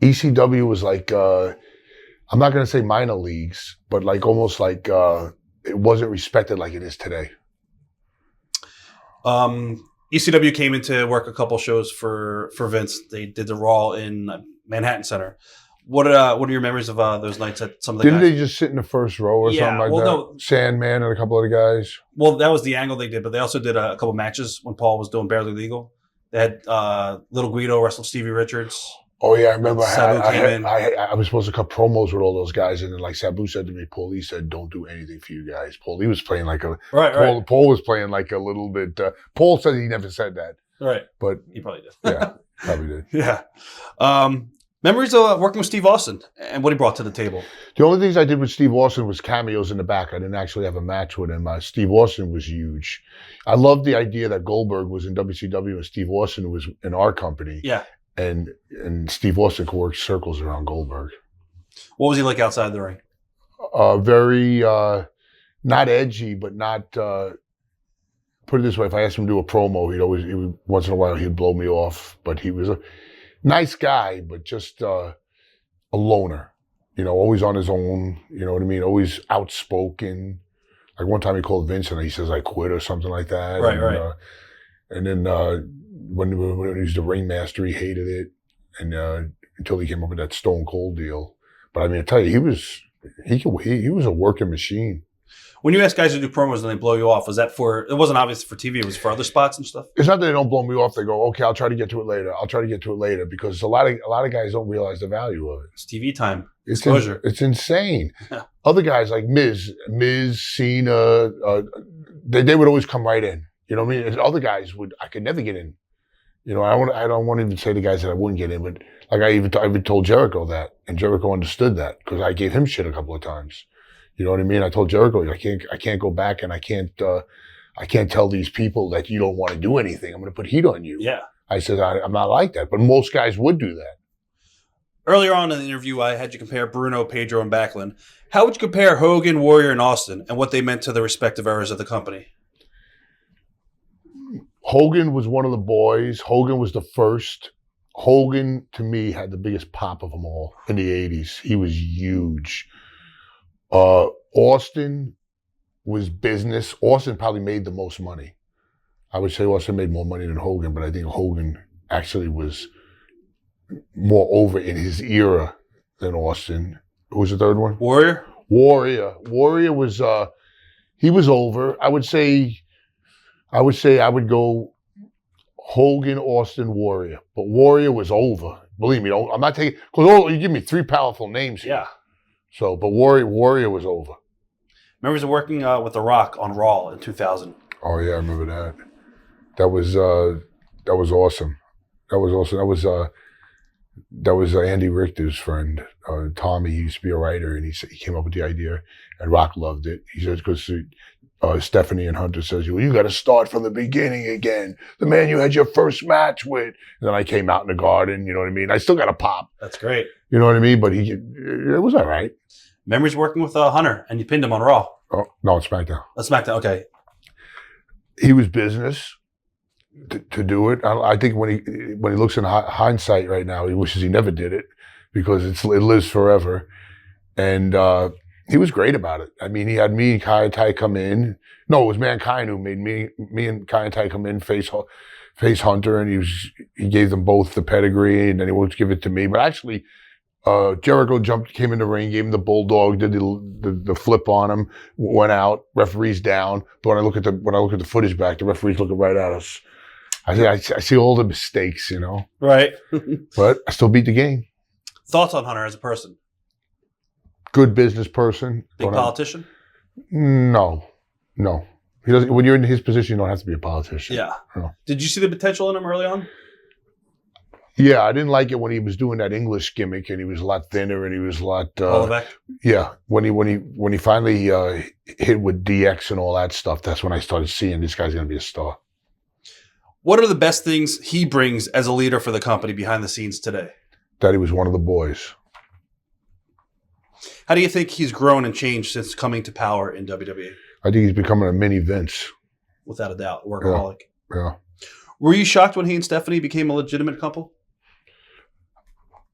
ECW was like, I'm not going to say minor leagues, but like almost like it wasn't respected like it is today. ECW came into work a couple shows for Vince. They did the Raw in Manhattan Center. What are your memories of those nights at some of the guys? Didn't they just sit in the first row or something like that? No. Sandman and a couple of the guys? Well, that was the angle they did, but they also did a couple matches when Paul was doing Barely Legal. They had Little Guido wrestle Stevie Richards. Oh, yeah, I remember I was supposed to cut promos with all those guys, and then like Sabu said to me, Paul, he said, don't do anything for you guys. Paul, he was playing like Paul was playing like a little bit, Paul said he never said that. Right. But he probably did. Yeah, probably did. Yeah. Memories of working with Steve Austin and what he brought to the table. The only things I did with Steve Austin was cameos in the back. I didn't actually have a match with him. Steve Austin was huge. I loved the idea that Goldberg was in WCW and Steve Austin was in our company. Yeah. And Steve Austin could work circles around Goldberg. What was he like outside the ring? Very, not edgy, but not, put it this way, if I asked him to do a promo, once in a while he'd blow me off. But he was a nice guy, but just a loner. Always on his own, you know what I mean? Always outspoken. Like one time he called Vince and he says, I quit or something like that. Right. And then when he was the ringmaster, he hated it. And until he came up with that Stone Cold deal. But I mean, I tell you, he was a working machine. When you ask guys to do promos and they blow you off, was that it wasn't obvious for TV, it was for other spots and stuff? It's not that they don't blow me off. They go, okay, I'll try to get to it later. Because a lot of guys don't realize the value of it. It's TV time. Exposure. It's insane. Other guys like Miz, Cena, they would always come right in. You know what I mean? And other guys I could never get in. I don't want to even say the guys that I wouldn't get in, but like I even told Jericho that, and Jericho understood that because I gave him shit a couple of times. You know what I mean? I told Jericho, I can't go back and I can't tell these people that you don't want to do anything. I'm going to put heat on you. Yeah. I said, I'm not like that, but most guys would do that. Earlier on in the interview, I had you compare Bruno, Pedro, and Backlund. How would you compare Hogan, Warrior, and Austin and what they meant to the respective eras of the company? Hogan was one of the boys. Hogan was the first. Hogan, to me, had the biggest pop of them all in the 80s. He was huge. Austin was business. Austin probably made the most money. I would say Austin made more money than Hogan, but I think Hogan actually was more over in his era than Austin. Who was the third one? Warrior. Warrior was he was over. I would say I would go Hogan, Austin, Warrior, but Warrior was over. Believe me, I'm not taking because you give me three powerful names here. Yeah. So, but Warrior was over. Memories of working with The Rock on Raw in 2000. Oh yeah, I remember that. That was awesome. That was Andy Richter's friend, Tommy. He used to be a writer, and he came up with the idea, and Rock loved it. He said because Stephanie and Hunter says, you got to start from the beginning again. The man you had your first match with. And then I came out in the garden, you know what I mean? I still got a pop. That's great. You know what I mean? But it was all right. Memories working with Hunter, and you pinned him on Raw. Oh, no, it's SmackDown. SmackDown, okay. He was business to do it. I think when he looks in hindsight right now, he wishes he never did it because it lives forever. And he was great about it. I mean, he had me and Kai Tai come in. No, it was Mankind who made me and Kai Tai come in, face Hunter, and he gave them both the pedigree, and then he would give it to me. But actually, Jericho came in the ring, gave him the bulldog, did the flip on him, went out, referee's down. But when I look at the footage back, the referee's looking right at us. I see all the mistakes, you know. Right. But I still beat the game. Thoughts on Hunter as a person? Good business person. Big politician? No. He doesn't. When you're in his position, you don't have to be a politician. Yeah. No. Did you see the potential in him early on? Yeah, I didn't like it when he was doing that English gimmick, and he was a lot thinner, and he was a lot. Yeah, when he finally hit with DX and all that stuff, that's when I started seeing this guy's going to be a star. What are the best things he brings as a leader for the company behind the scenes today? That he was one of the boys. How do you think he's grown and changed since coming to power in WWE? I think he's becoming a mini Vince. Without a doubt, workaholic. Yeah. Were you shocked when he and Stephanie became a legitimate couple?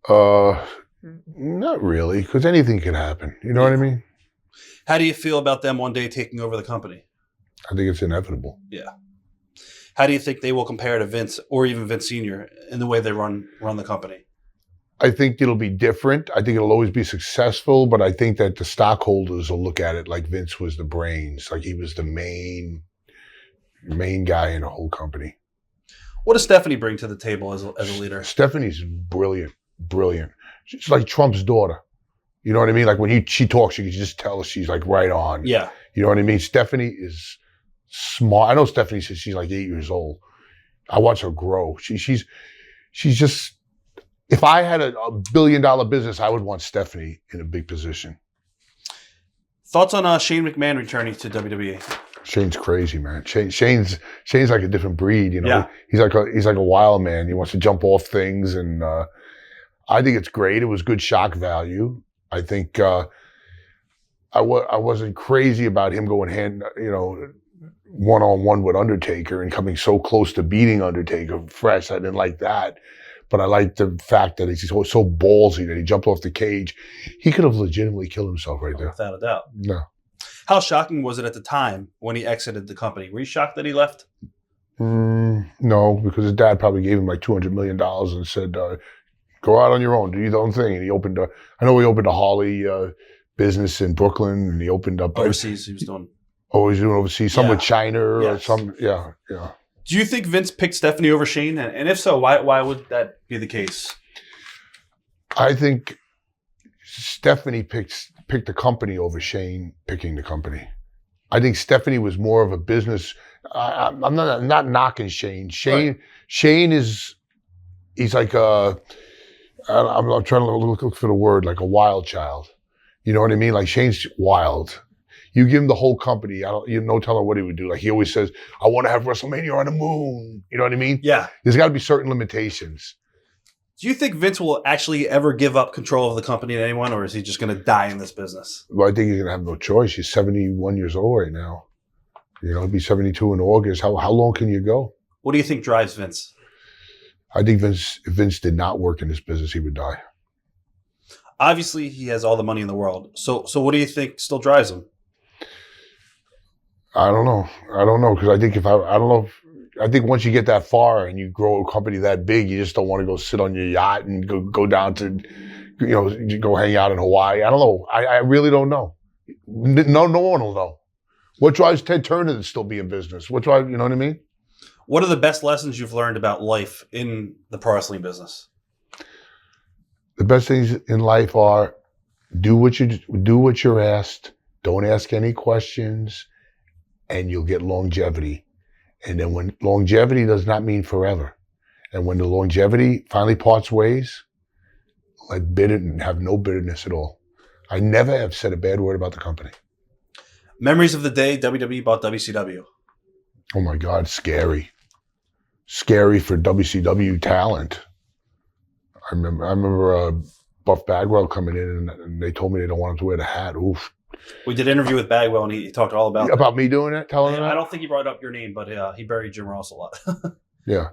Not really, because anything can happen. You know what I mean? How do you feel about them one day taking over the company? I think it's inevitable. Yeah. How do you think they will compare to Vince or even Vince Sr. in the way they run the company? I think it'll be different. I think it'll always be successful, but I think that the stockholders will look at it like Vince was the brains, like he was the main guy in the whole company. What does Stephanie bring to the table as a leader? Stephanie's brilliant. She's like Trump's daughter. You know what I mean? Like when she talks, you can just tell she's like right on. Yeah. You know what I mean? Stephanie is smart. I know Stephanie says she's like 8 years old. I watch her grow. She's just, if I had a $1 billion business, I would want Stephanie in a big position. Thoughts on Shane McMahon returning to WWE? Shane's crazy, man. Shane's like a different breed, you know. Yeah. He's like a wild man. He wants to jump off things, and I think it's great. It was good shock value. I think I wasn't crazy about him going one-on-one with Undertaker and coming so close to beating Undertaker fresh. I didn't like that. But I like the fact that he's so ballsy that he jumped off the cage. He could have legitimately killed himself right there. Without a doubt. No. How shocking was it at the time when he exited the company? Were you shocked that he left? No, because his dad probably gave him like $200 million and said, go out on your own, do your own thing. And he opened a Harley business in Brooklyn, and he opened up overseas. He was doing. Oh, he's doing overseas. Some with China or Yes. some. Yeah. Do you think Vince picked Stephanie over Shane? And if so, why would that be the case? I think Stephanie picked the company over Shane picking the company. I think Stephanie was more of a business. I'm not knocking Shane. Shane is, he's like I'm trying to look for the word, like a wild child. You know what I mean? Like Shane's wild. You give him the whole company, you no telling what he would do. Like he always says, I want to have WrestleMania on the moon. You know what I mean? Yeah. There's got to be certain limitations. Do you think Vince will actually ever give up control of the company to anyone, or is he just going to die in this business? Well, I think he's going to have no choice. He's 71 years old right now. You know, he'll be 72 in August. How long can you go? What do you think drives Vince? I think if Vince did not work in this business, he would die. Obviously, he has all the money in the world. So what do you think still drives him? I don't know. Because I think I think once you get that far and you grow a company that big, you just don't want to go sit on your yacht and go down to, go hang out in Hawaii. I don't know. I really don't know. No one will know. What drives Ted Turner to still be in business? What drives, you know what I mean? What are the best lessons you've learned about life in the pro wrestling business? The best things in life are do what you're asked. Don't ask any questions, and you'll get longevity. And then when longevity does not mean forever, and when the longevity finally parts ways, have no bitterness at all. I never have said a bad word about the company. Memories of the day WWE bought WCW. Oh my God, scary. Scary for WCW talent. I remember Buff Bagwell coming in and they told me they don't want him to wear the hat. Oof. We did an interview with Bagwell and he talked all about that. Me doing it? Telling him that? I don't think he brought up your name, but he buried Jim Ross a lot. Yeah.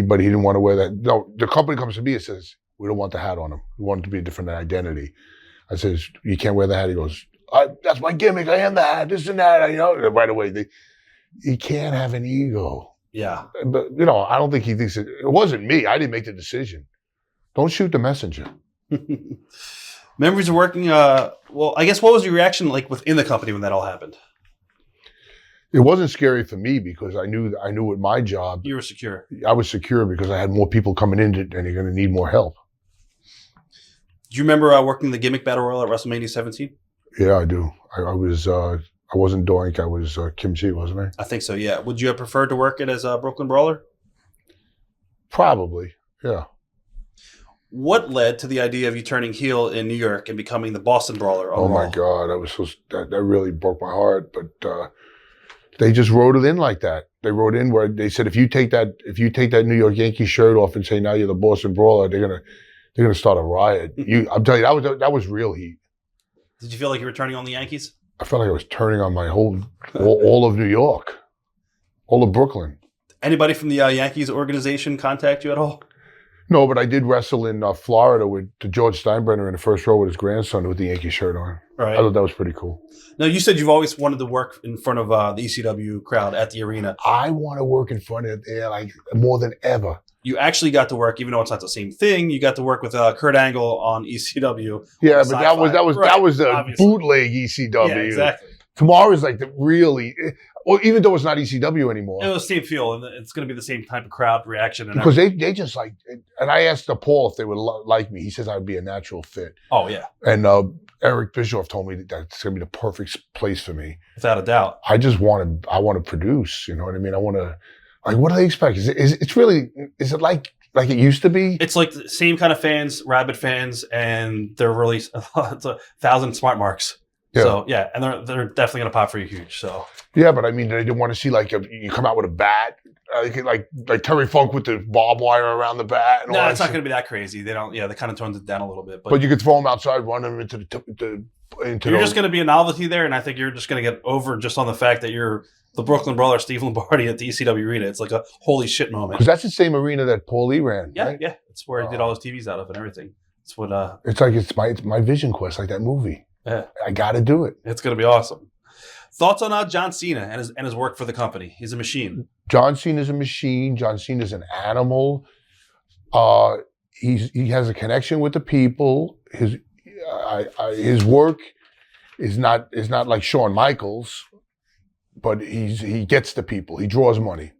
But he didn't want to wear that. No, the company comes to me and says, we don't want the hat on him. We want it to be a different identity. I says, you can't wear the hat. He goes, that's my gimmick. I am the hat, this and that. Right away, he can't have an ego. Yeah. But, I don't think he thinks it wasn't me. I didn't make the decision. Don't shoot the messenger. Memories of working, well, I guess what was your reaction like within the company when that all happened? It wasn't scary for me because I knew with my job. You were secure. I was secure because I had more people coming in and you're going to need more help. Do you remember working the gimmick battle royal at WrestleMania 17? Yeah, I do. I wasn't Doink. I was Kim Chi, wasn't I? I think so, yeah. Would you have preferred to work it as a Brooklyn Brawler? Probably, yeah. What led to the idea of you turning heel in New York and becoming the Boston Brawler? Oh my God, that really broke my heart. But they just wrote it in like that. They wrote in where they said if you take that New York Yankees shirt off and say now you're the Boston Brawler, they're gonna start a riot. I'm telling you, that was real heat. Did you feel like you were turning on the Yankees? I felt like I was turning on my all of New York, all of Brooklyn. Anybody from the Yankees organization contact you at all? No, but I did wrestle in Florida with George Steinbrenner in the first row with his grandson with the Yankee shirt on. Right. I thought that was pretty cool. Now, you said you've always wanted to work in front of the ECW crowd at the arena. I want to work in front of there like more than ever. You actually got to work, even though it's not the same thing. You got to work with Kurt Angle on ECW. Yeah, but that was the obviously. Bootleg ECW. Yeah, exactly. Tomorrow's like the really. Well, even though it's not ECW anymore. It was the same feel, and it's going to be the same type of crowd reaction. Because they just like, and I asked Paul if they would like me. He says I'd be a natural fit. Oh, yeah. And Eric Bischoff told me that's going to be the perfect place for me. Without a doubt. I want to produce, you know what I mean? I want to, like, what do they expect? Is it like it used to be? It's like the same kind of fans, rabid fans, and they're really, it's 1,000 smart marks. Yeah. So, yeah, and they're definitely going to pop for you huge, so. Yeah, but I mean, they didn't want to see, like, you come out with a bat, like Terry Funk with the barbed wire around the bat. No, it's not going to be that crazy. They don't, they kind of toned it down a little bit. But you could throw them outside, run them into you're just going to be a novelty there, and I think you're just going to get over just on the fact that you're the Brooklyn Brawler, Steve Lombardi at the ECW Arena. It's like a holy shit moment. Because that's the same arena that Paul Lee ran, yeah, right? Yeah, it's where he did all his TVs out of and everything. It's what. It's like it's my vision quest, like that movie. Yeah, I got to do it. It's going to be awesome. Thoughts on John Cena and his work for the company? He's a machine. John Cena's a machine. John Cena's an animal. He has a connection with the people. His work is not like Shawn Michaels, but he gets the people. He draws money.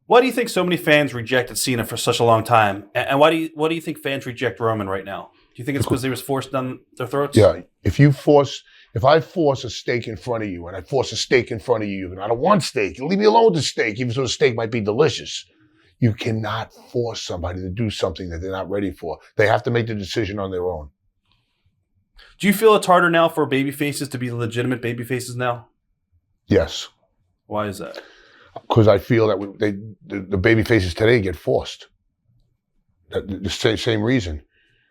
Why do you think so many fans rejected Cena for such a long time? And what do you think fans reject Roman right now? Do you think it's because he was forced down their throats? Yeah. If I force a steak in front of you and I force a steak in front of you and I don't want steak, you leave me alone with the steak, even though the steak might be delicious. You cannot force somebody to do something that they're not ready for. They have to make the decision on their own. Do you feel it's harder now for baby faces to be legitimate baby faces now? Yes. Why is that? Because I feel that the baby faces today get forced. The same reason.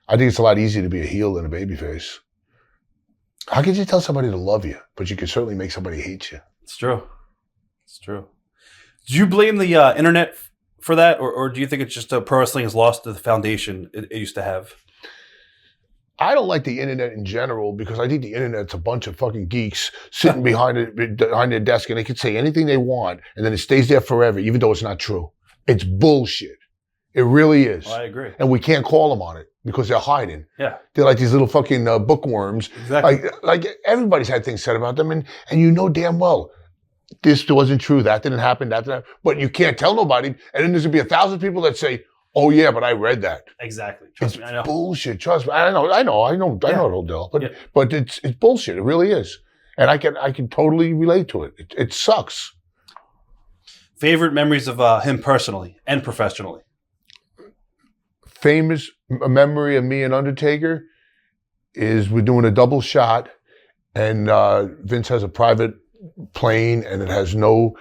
I think it's a lot easier to be a heel than a baby face. How could you tell somebody to love you, but you can certainly make somebody hate you? It's true. It's true. Do you blame the internet for that, or do you think it's just pro wrestling has lost the foundation it used to have? I don't like the internet in general because I think the internet's a bunch of fucking geeks sitting behind their desk and they can say anything they want and then it stays there forever, even though it's not true. It's bullshit. It really is. Well, I agree. And we can't call them on it because they're hiding. Yeah. They're like these little fucking bookworms. Exactly. Like everybody's had things said about them and you know damn well this wasn't true, that didn't happen, that didn't happen. But you can't tell nobody. And then there's going to be 1,000 people that say, oh yeah, but I read that. Exactly. Trust me, I know. Bullshit. Trust me. I know the whole deal. But it's bullshit. It really is. And I can totally relate to it. It sucks. Favorite memories of him personally and professionally? Famous memory of me and Undertaker is we're doing a double shot And Vince has a private plane, and it has no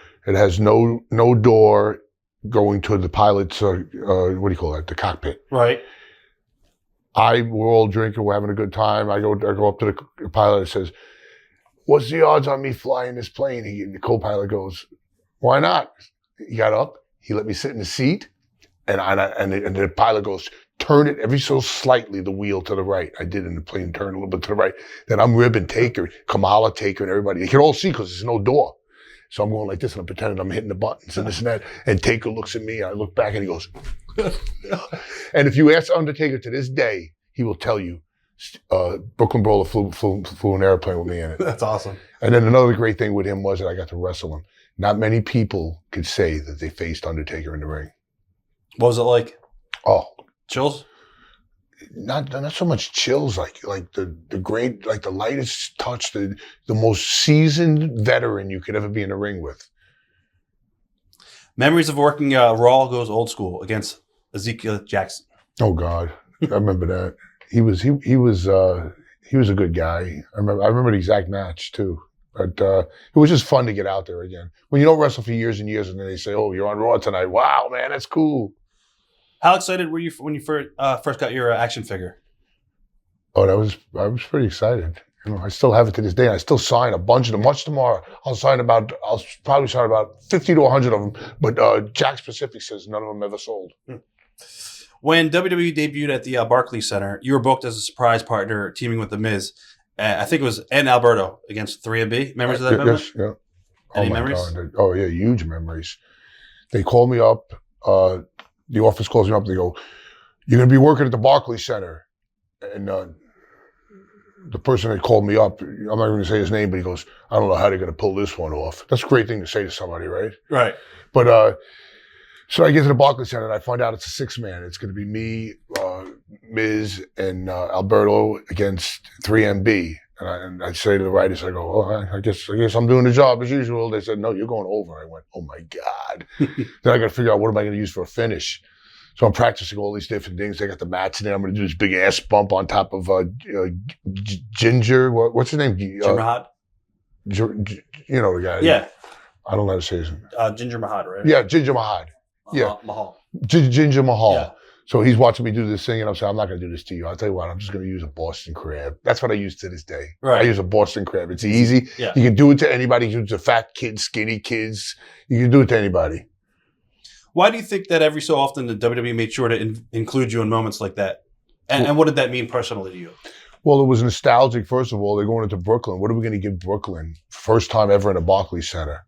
door going to the pilot's, what do you call that, the cockpit. Right. We're all drinking, we're having a good time. I go up to the pilot and says, "What's the odds on me flying this plane?" The co-pilot goes, "Why not?" He got up, he let me sit in the seat, and the pilot goes, "Turn it every so slightly, the wheel to the right." I did, and the plane turned a little bit to the right. Then I'm ribbing Taker, Kamala, Taker, and everybody. They can all see because there's no door. So I'm going like this, and I'm pretending I'm hitting the buttons and this and that. And Taker looks at me, and I look back, and he goes, and if you ask Undertaker to this day, he will tell you, Brooklyn Brawler flew an airplane with me in it. That's awesome. And then another great thing with him was that I got to wrestle him. Not many people could say that they faced Undertaker in the ring. What was it like? Oh, chills? Not so much chills, like the great, like the lightest touch, the most seasoned veteran you could ever be in a ring with. Memories of working Raw goes old school against Ezekiel Jackson. Oh God, I remember that. He was a good guy. I remember the exact match too. But it was just fun to get out there again. When you don't wrestle for years and years, and then they say, "Oh, you're on Raw tonight." Wow, man, that's cool. How excited were you when you first got your action figure? Oh, I was pretty excited. You know, I still have it to this day. I still sign a bunch of them. Much tomorrow, I'll probably sign about 50 to 100 of them. But Jack Specific says none of them ever sold. When WWE debuted at the Barkley Center, you were booked as a surprise partner, teaming with The Miz. I think it was Alberto against 3MB. Memories of that? Yes, yeah. Any memories? God. Oh yeah, huge memories. They called me up. The office calls me up. They go, "You're going to be working at the Barkley Center." And the person that called me up, I'm not going to say his name, but he goes, "I don't know how they're going to pull this one off." That's a great thing to say to somebody, right? Right. But so I get to the Barkley Center and I find out it's a 6-man. It's going to be me, Miz, and Alberto against 3MB. And I say to the writers, I go, "Oh, I guess I'm doing the job as usual." They said, "No, you're going over." I went, "Oh my God." Then I got to figure out what am I going to use for a finish. So I'm practicing all these different things. I got the mats in there. I'm going to do this big ass bump on top of Ginger. What's his name? Ginger You know the guy. Yeah. I don't know how to say his name. Ginger Mahal, right? Yeah, Ginger Mahal. Yeah. Mahal. Ginger Mahal. Yeah. So he's watching me do this thing, and I'm saying, "I'm not going to do this to you. I'll tell you what, I'm just going to use a Boston Crab." That's what I use to this day. Right. I use a Boston Crab. It's easy. Yeah. You can do it to anybody. You can do it to fat kids, skinny kids. You can do it to anybody. Why do you think that every so often the WWE made sure to include you in moments like that? And what did that mean personally to you? Well, it was nostalgic, first of all. They're going into Brooklyn. What are we going to give Brooklyn? First time ever in a Barkley Center.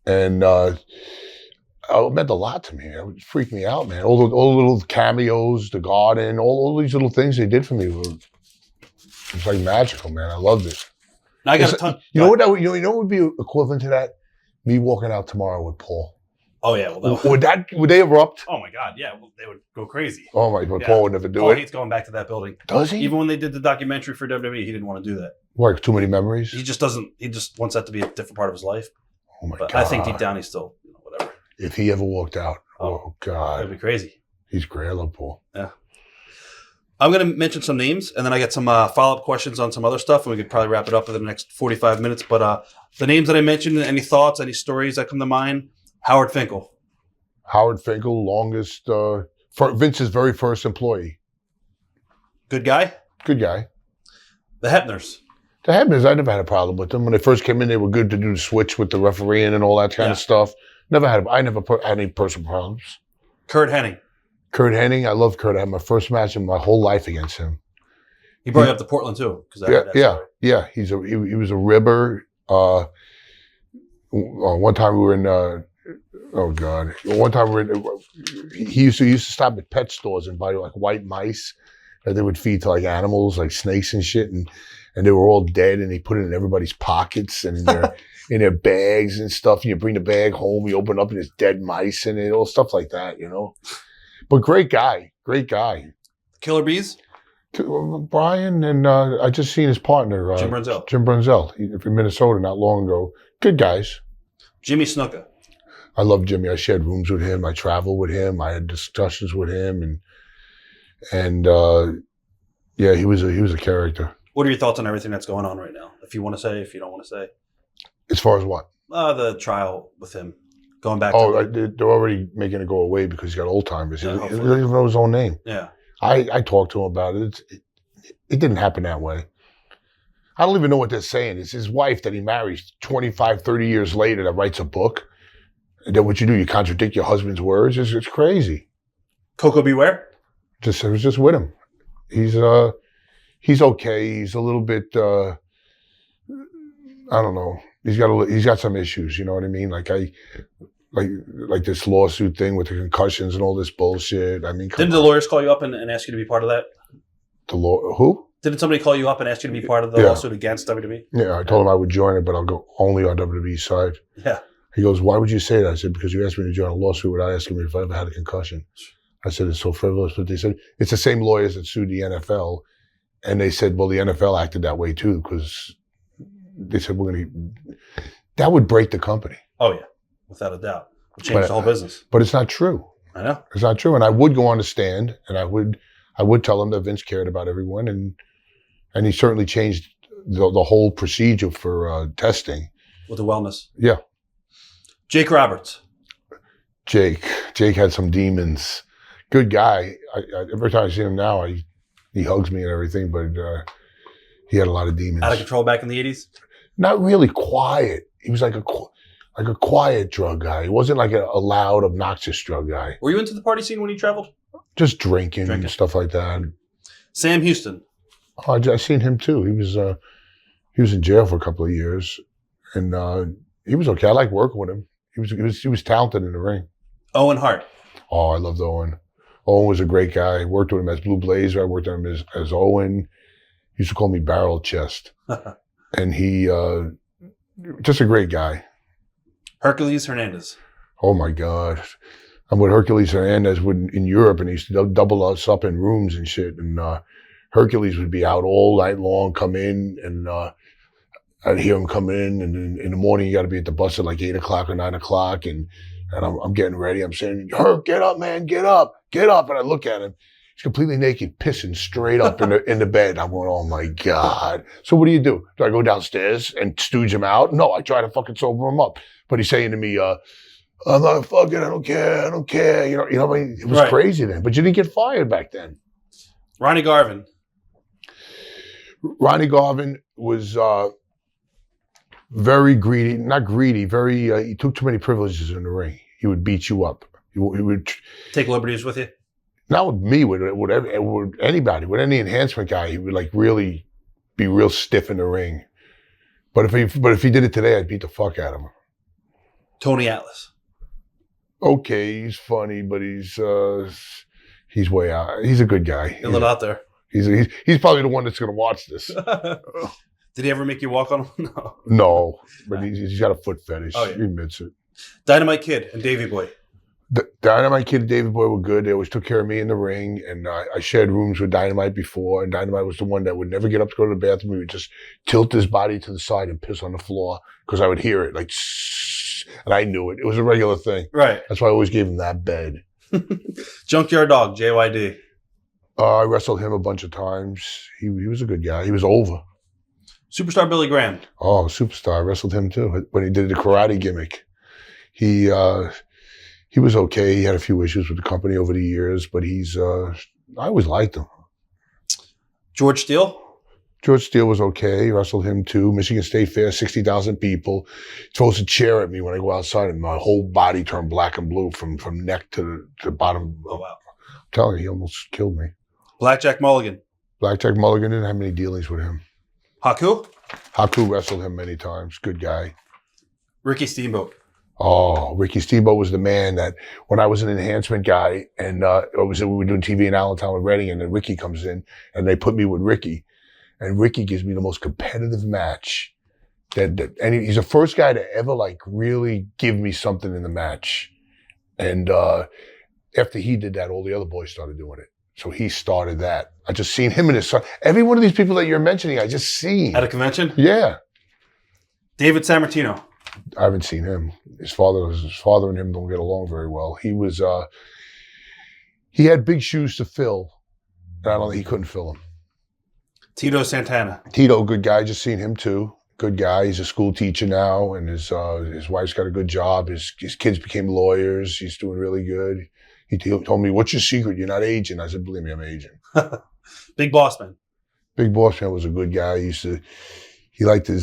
And it meant a lot to me. It freaked me out, man. All the little cameos, the garden, all these little things they did for me were it's like magical, man. I loved it. Now I got a ton. You know what would be equivalent to that? Me walking out tomorrow with Paul. Oh yeah, well, would they erupt? Oh my God, yeah, well, they would go crazy. Oh my God, Paul would never do Paul it. hates going back to that building. Does he? Even when they did the documentary for WWE, he didn't want to do that. Why? Too many memories? He just doesn't. He just wants that to be a different part of his life. Oh my But God! I think deep down he's still whatever. If he ever walked out, oh God, that'd be crazy. He's great, I love Paul. Yeah. I'm going to mention some names, and then I got some follow-up questions on some other stuff, and we could probably wrap it up within the next 45 minutes. But the names that I mentioned, any thoughts, any stories that come to mind? Howard Finkel. Howard Finkel, longest, Vince's very first employee. Good guy? Good guy. The Hebners. The Hebners, I never had a problem with them. When they first came in, they were good to do the switch with the refereeing and all that kind of stuff. I never had any personal problems. Kurt Hennig. Kurt Hennig, I love Kurt. I had my first match in my whole life against him. He brought you up to Portland too, yeah. He was a ribber. One time we were in. Oh God! One time he used to stop at pet stores and buy like white mice that they would feed to like animals, like snakes and shit, and they were all dead, and he put it in everybody's pockets and in their bags and stuff. And you bring the bag home, you open up, and there's dead mice in it, all stuff like that, you know. But great guy. Killer Bees. Brian and I just seen his partner Jim Brunzell. Jim Brunzell, from Minnesota not long ago. Good guys. Jimmy Snuka. I love Jimmy. I shared rooms with him. I traveled with him. I had discussions with him, and yeah, he was a character. What are your thoughts on everything that's going on right now? If you want to say, if you don't want to say. As far as what? The trial with him. Going back they're already making it go away because he's got Alzheimer's. Yeah, he doesn't even know his own name. Yeah. I talked to him about it. It didn't happen that way. I don't even know what they're saying. It's his wife that he marries 25, 30 years later that writes a book. And then what you do, you contradict your husband's words. It's crazy. Coco Beware? I was just with him. He's okay. He's a little bit, I don't know. He's got some issues. You know what I mean? Like this lawsuit thing with the concussions and all this bullshit. I mean, didn't the lawyers call you up and ask you to be part of that? Who? Didn't somebody call you up and ask you to be part of the lawsuit against WWE? Yeah, I told him I would join it, but I'll go only on WWE's side. Yeah. He goes, why would you say that? I said, because you asked me to join a lawsuit without asking me if I ever had a concussion. I said, it's so frivolous. But they said, it's the same lawyers that sued the NFL. And they said, well, the NFL acted that way too, because they said, that would break the company. Oh, yeah. Without a doubt. It would change the whole business. But it's not true. I know. It's not true. And I would go on the stand and I would tell them that Vince cared about everyone. And he certainly changed the whole procedure for testing. With the wellness. Yeah. Jake Roberts. Jake had some demons. Good guy. Every time I see him now, he hugs me and everything, but he had a lot of demons. Out of control back in the 80s? Not really quiet. He was like a quiet drug guy. He wasn't like a loud, obnoxious drug guy. Were you into the party scene when you traveled? Just drinking and stuff like that. Sam Houston. Oh, I seen him too. He was in jail for a couple of years, and he was okay. I liked working with him. He was talented in the ring. Owen Hart. Oh, I loved Owen. Owen was a great guy. I worked with him as Blue Blazer. I worked with him as Owen. He used to call me Barrel Chest. And he, just a great guy. Hercules Hernandez. Oh my God. I'm with Hercules Hernandez in Europe, and he used to double us up in rooms and shit. And Hercules would be out all night long, come in, and I'd hear him come in, and in the morning you got to be at the bus at like 8 o'clock or 9 o'clock, and I'm getting ready. I'm saying, Herc, get up, man, get up. And I look at him. He's completely naked, pissing straight up in the bed. I'm going, oh my God. So what do? Do I go downstairs and stooge him out? No, I try to fucking sober him up. But he's saying to me, I'm not fucking, I don't care. You know, I mean, it was crazy then. But you didn't get fired back then. Ronnie Garvin. Ronnie Garvin was very greedy, not greedy, he took too many privileges in the ring. He would beat you up. He would take liberties with you? Not with me, with anybody, with any enhancement guy. He would like really be real stiff in the ring. But if he did it today, I'd beat the fuck out of him. Tony Atlas. Okay, he's funny, but he's way out. He's a good guy. He's a little out there. He's probably the one that's going to watch this. Did he ever make you walk on him? No, but he's got a foot fetish. Oh, yeah. He admits it. Dynamite Kid and Davey Boy. The Dynamite Kid and Davey Boy were good. They always took care of me in the ring, and I shared rooms with Dynamite before, and Dynamite was the one that would never get up to go to the bathroom. He would just tilt his body to the side and piss on the floor because I would hear it, like, and I knew it. It was a regular thing. Right. That's why I always gave him that bed. Junkyard Dog, JYD. I wrestled him a bunch of times. He was a good guy. He was over. Superstar Billy Graham. Oh, Superstar. I wrestled him too when he did the karate gimmick. He was okay. He had a few issues with the company over the years, but I always liked him. George Steele? George Steele was okay. Wrestled him too. Michigan State Fair, 60,000 people. Throws a chair at me when I go outside, and my whole body turned black and blue from neck to the bottom. Oh, wow. I'm telling you, he almost killed me. Blackjack Mulligan. Blackjack Mulligan, didn't have many dealings with him. Haku? Haku wrestled him many times. Good guy. Ricky Steamboat. Oh, Ricky Steamboat was the man that when I was an enhancement guy, and we were doing TV in Allentown with Reading, and then Ricky comes in, and they put me with Ricky. And Ricky gives me the most competitive match. And he's the first guy to ever like really give me something in the match. And after he did that, all the other boys started doing it. So he started that. I just seen him and his son. Every one of these people that you're mentioning, I just seen. At a convention? Yeah. David Sammartino. I haven't seen him. His father and him don't get along very well. He had big shoes to fill, and I don't think he couldn't fill them. Tito Santana. Tito, good guy. Just seen him too. Good guy. He's a school teacher now, and his wife's got a good job. His kids became lawyers. He's doing really good. He told me, "What's your secret? You're not aging." I said, "Believe me, I'm aging." Big Boss Man. Big Boss Man was a good guy. He liked to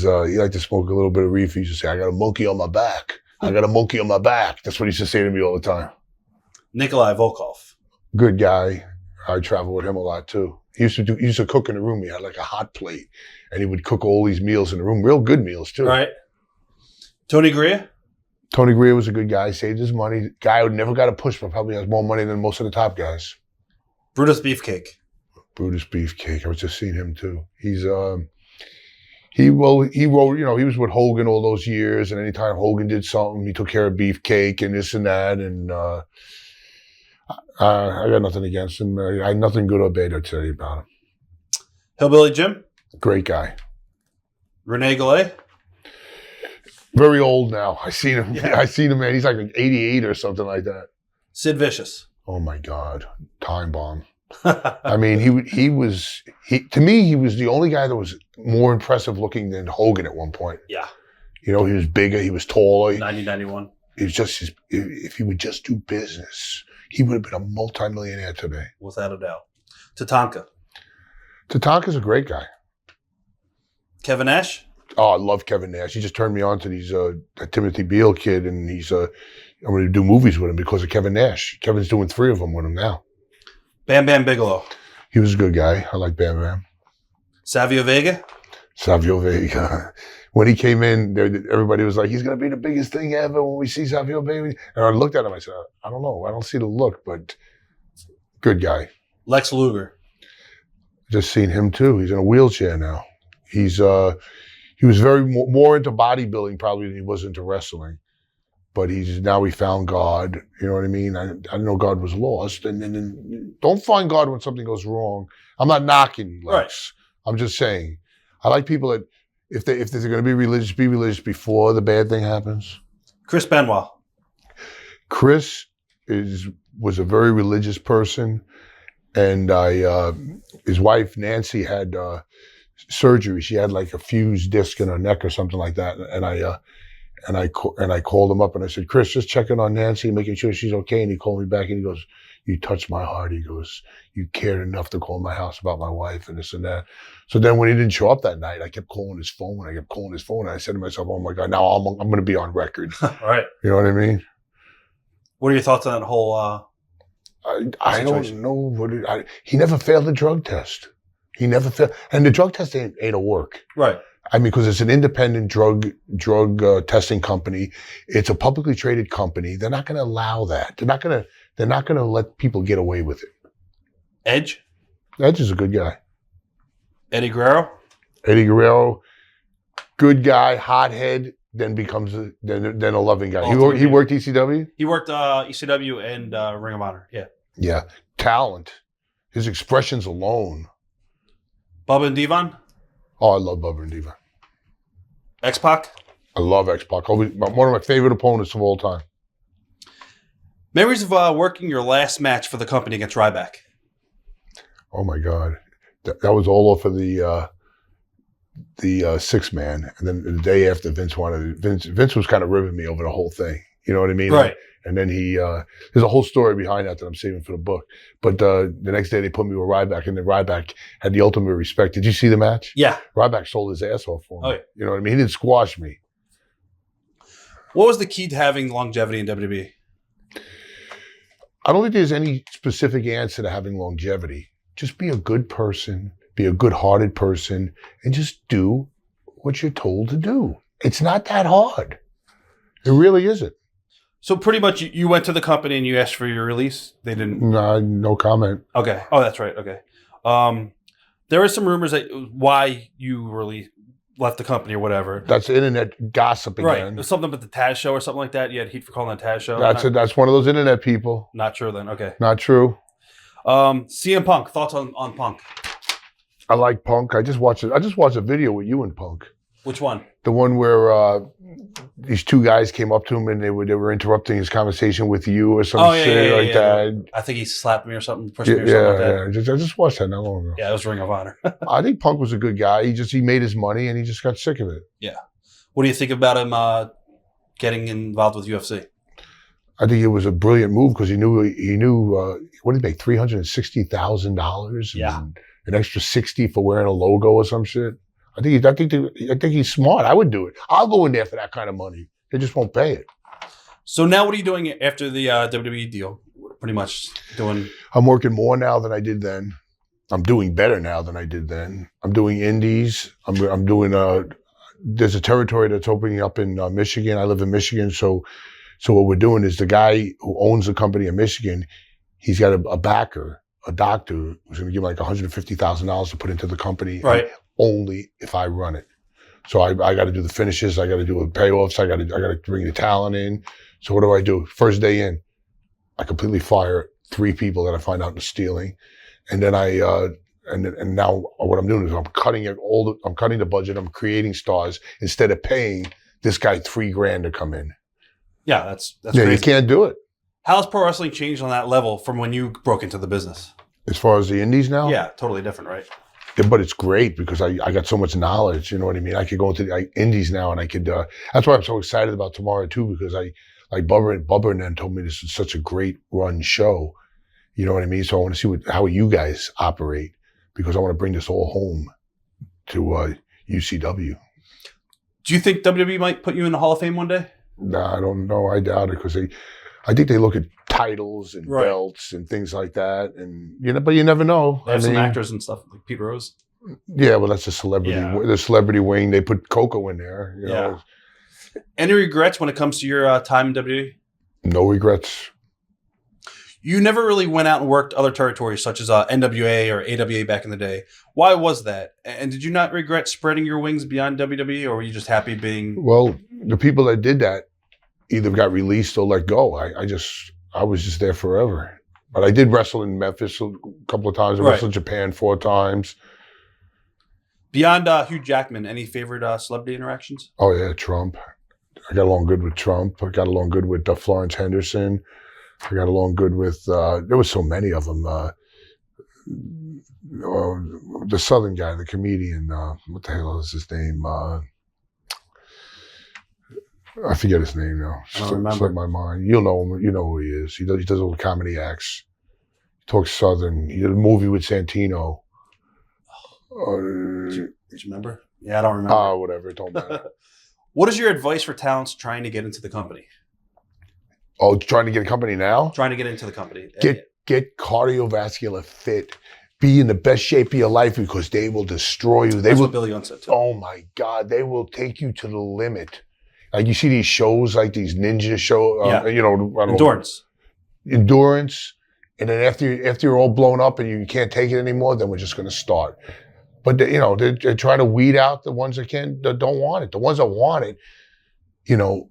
smoke a little bit of reefer. He used to say, "I got a monkey on my back. I got a monkey on my back." That's what he used to say to me all the time. Nikolai Volkov. Good guy. I travel with him a lot too. He used to cook in the room. He had like a hot plate, and he would cook all these meals in the room. Real good meals too. Right. Tony Garea. Tony Garea was a good guy. Saved his money. Guy who never got a push, but probably has more money than most of the top guys. Brutus Beefcake. Brutus Beefcake. I was just seeing him too. He wrote, he was with Hogan all those years, and anytime Hogan did something, he took care of Beefcake and this and that, and I got nothing against him. I had nothing good or bad to tell you about him. Hillbilly Jim. Great guy. Rene Gallet. Very old now. I seen him. Yeah. I seen him, man. He's like 88 or something like that. Sid Vicious. Oh my God. Time bomb. I mean, he was to me, he was the only guy that was more impressive looking than Hogan at one point. Yeah. You know, he was bigger, he was taller. 1991. It was just if he would just do business, he would have been a multimillionaire today. Without a doubt. Tatanka. Tatanka's a great guy. Kevin Nash. Oh, I love Kevin Nash. He just turned me on to these Timothy Beale kid, and I'm going to do movies with him because of Kevin Nash. Kevin's doing 3 of them with him now. Bam Bam Bigelow. He was a good guy. I like Bam Bam. Savio Vega. Savio Vega. When he came in, everybody was like, he's going to be the biggest thing ever when we see Savio Vega. And I looked at him, I said, I don't know. I don't see the look, but good guy. Lex Luger. Just seen him too. He's in a wheelchair now. He was very more into bodybuilding probably than he was into wrestling. But he found God. You know what I mean? I didn't know God was lost. And then don't find God when something goes wrong. I'm not knocking you, Lex. Right. I'm just saying. I like people that if they're going to be religious before the bad thing happens. Chris Benoit. Chris was a very religious person, and his wife Nancy had surgery. She had like a fused disc in her neck or something like that, and I called him up and I said, Chris, just checking on Nancy, making sure she's okay. And he called me back and he goes, you touched my heart. He goes, you cared enough to call my house about my wife and this and that. So then when he didn't show up that night, I kept calling his phone. And I said to myself, oh my God, now I'm going to be on record. Right. You know what I mean? What are your thoughts on that whole I don't know. He never failed the drug test. He never failed. And the drug test ain't a work. Right. I mean, because it's an independent drug testing company. It's a publicly traded company. They're not going to allow that. They're not going to let people get away with it. Edge. Edge is a good guy. Eddie Guerrero. Eddie Guerrero, good guy, hothead. Then becomes a loving guy. He worked ECW. He worked ECW and Ring of Honor. Yeah. Yeah, talent. His expressions alone. Bubba and Devon. Oh, I love Bubba and Devon. X-Pac? I love X-Pac. One of my favorite opponents of all time. Memories of working your last match for the company against Ryback. Oh my God, that was all off of the 6-man, and then the day after Vince was kind of ribbing me over the whole thing. You know what I mean? Right. And then there's a whole story behind that I'm saving for the book. But the next day they put me with Ryback, and then Ryback had the ultimate respect. Did you see the match? Yeah. Ryback sold his ass off for me. Oh, yeah. You know what I mean? He didn't squash me. What was the key to having longevity in WWE? I don't think there's any specific answer to having longevity. Just be a good person, be a good-hearted person, and just do what you're told to do. It's not that hard. It really isn't. So pretty much you went to the company and you asked for your release? They didn't? No comment. Okay. Oh, that's right. Okay. There were some rumors that why you left the company or whatever. That's internet gossip again. Right. It was something about the Taz show or something like that. You had heat for calling the Taz show. That's one of those internet people. Not true then. Okay. Not true. CM Punk. Thoughts on Punk? I like Punk. I just watched a video with you and Punk. Which one? The one where these two guys came up to him and they were interrupting his conversation with you or some shit like that. I think he slapped me or something, pushed me or something like that. Yeah. I just watched that not long ago. Yeah, it was Ring of Honor. I think Punk was a good guy. He made his money and he just got sick of it. Yeah. What do you think about him getting involved with UFC? I think it was a brilliant move because he knew what did he make, $360,000? Yeah. And an extra $60 for wearing a logo or some shit. I think he's smart. I would do it. I'll go in there for that kind of money. They just won't pay it. So now what are you doing after the WWE deal? Pretty much doing... I'm working more now than I did then. I'm doing better now than I did then. I'm doing indies. I'm doing... there's a territory that's opening up in Michigan. I live in Michigan. So what we're doing is the guy who owns the company in Michigan, he's got a backer, a doctor, who's going to give him like $150,000 to put into the company. Right. Only if I run it. So I got to do the finishes. I got to do the payoffs. I got to bring the talent in. So what do? First day in, I completely fire 3 people that I find out are stealing. And then and now what I'm doing is I'm cutting the budget. I'm creating stars instead of paying this guy $3,000 to come in. Yeah, that's crazy. You can't do it. How has pro wrestling changed on that level from when you broke into the business? As far as the indies now? Yeah, totally different, right? Yeah, but it's great because I got so much knowledge. You know what I mean? I could go into the indies now and I could. That's why I'm so excited about tomorrow too, because Bubba and then told me this is such a great run show. You know what I mean? So I want to see how you guys operate because I want to bring this all home to UCW. Do you think WWE might put you in the Hall of Fame one day? Nah, I don't know. I doubt it because I think they look at titles and belts and things like that, and but you never know. They have some actors and stuff like Pete Rose. Yeah, well, that's a celebrity. Yeah. The celebrity wing. They put Coco in there. You know. Any regrets when it comes to your time in WWE? No regrets. You never really went out and worked other territories such as NWA or AWA back in the day. Why was that? And did you not regret spreading your wings beyond WWE, or were you just happy being? Well, the people that did that either got released or let go. I was just there forever. But I did wrestle in Memphis a couple of times. I wrestled in Japan 4 times. Beyond Hugh Jackman, any favorite celebrity interactions? Oh, yeah, Trump. I got along good with Trump. I got along good with Florence Henderson. I got along good with, there was so many of them. The Southern guy, the comedian, what the hell is his name? I forget his name now. I don't remember. Slipped my mind. You'll know him. You know who he is. He does all the comedy acts. He talks Southern. He did a movie with Santino. Did you remember? Yeah, I don't remember. Whatever. It don't matter. What is your advice for talents trying to get into the company? Oh, trying to get a company now? Trying to get into the company. Get cardiovascular fit. Be in the best shape of your life because they will destroy you. That's what Billy Gunn said too. Oh my God. They will take you to the limit. Like you see these shows, like these ninja shows, endurance. And then after you're all blown up and you can't take it anymore, then we're just going to start. But they're trying to weed out the ones that don't want it. The ones that want it,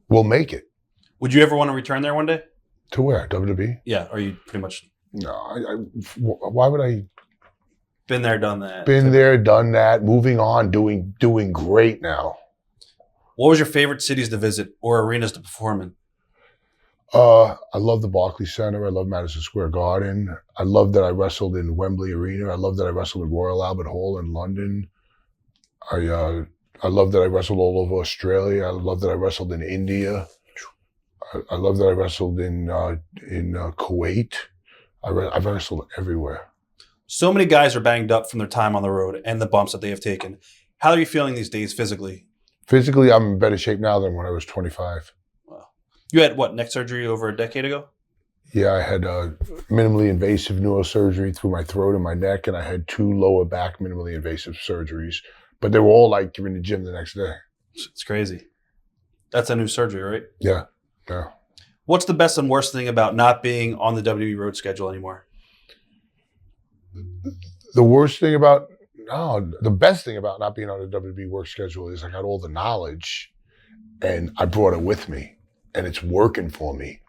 will make it. Would you ever want to return there one day? To where? WWE? Yeah. Are you pretty much? No. Why would I? Been there, done that. Been there, done that. Moving on, doing great now. What was your favorite cities to visit or arenas to perform in? I love the Barkley Center. I love Madison Square Garden. I love that I wrestled in Wembley Arena. I love that I wrestled in Royal Albert Hall in London. I love that I wrestled all over Australia. I love that I wrestled in India. I love that I wrestled in Kuwait. I've wrestled everywhere. So many guys are banged up from their time on the road and the bumps that they have taken. How are you feeling these days physically? Physically, I'm in better shape now than when I was 25. Wow. You had neck surgery over a decade ago? Yeah, I had minimally invasive neurosurgery through my throat and my neck, and I had 2 lower back minimally invasive surgeries. But they were all like you're in the gym the next day. It's crazy. That's a new surgery, right? Yeah. What's the best and worst thing about not being on the WWE road schedule anymore? The best thing about not being on the WWE work schedule is I got all the knowledge and I brought it with me and it's working for me.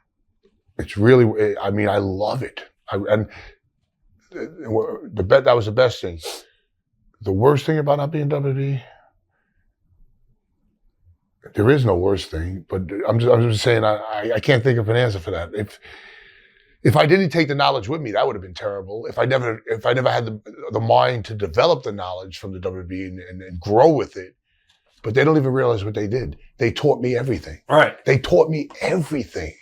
It's really, I love it. That was the best thing. The worst thing about not being WWE, There is no worst thing, but I'm just saying I can't think of an answer for that. If I didn't take the knowledge with me, that would have been terrible. If I never had the mind to develop the knowledge from the WWE and grow with it, but they don't even realize what they did. They taught me everything. All right. They taught me everything.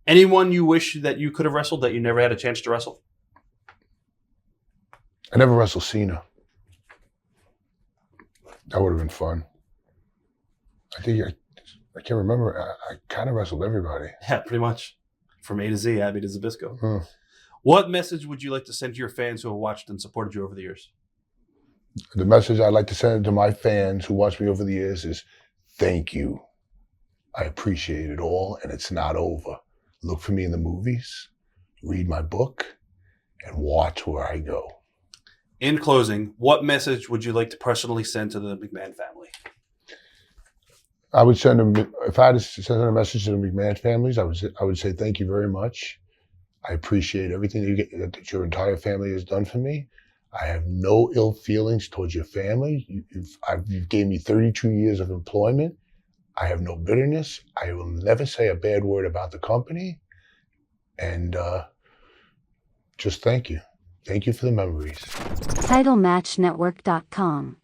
Anyone you wish that you could have wrestled that you never had a chance to wrestle? I never wrestled Cena. That would have been fun. I think I can't remember. I kind of wrestled everybody. Yeah, pretty much. From A to Z, Abby to Zabisco. Hmm. What message would you like to send to your fans who have watched and supported you over the years? The message I'd like to send to my fans who watched me over the years is, thank you. I appreciate it all, and it's not over. Look for me in the movies, read my book, and watch where I go. In closing, what message would you like to personally send to the McMahon family? I would send them, if I had to send a message to the McMahon families, I would say thank you very much. I appreciate everything that your entire family has done for me. I have no ill feelings towards your family. You gave me 32 years of employment. I have no bitterness. I will never say a bad word about the company. And just thank you. Thank you for the memories. TitleMatchNetwork.com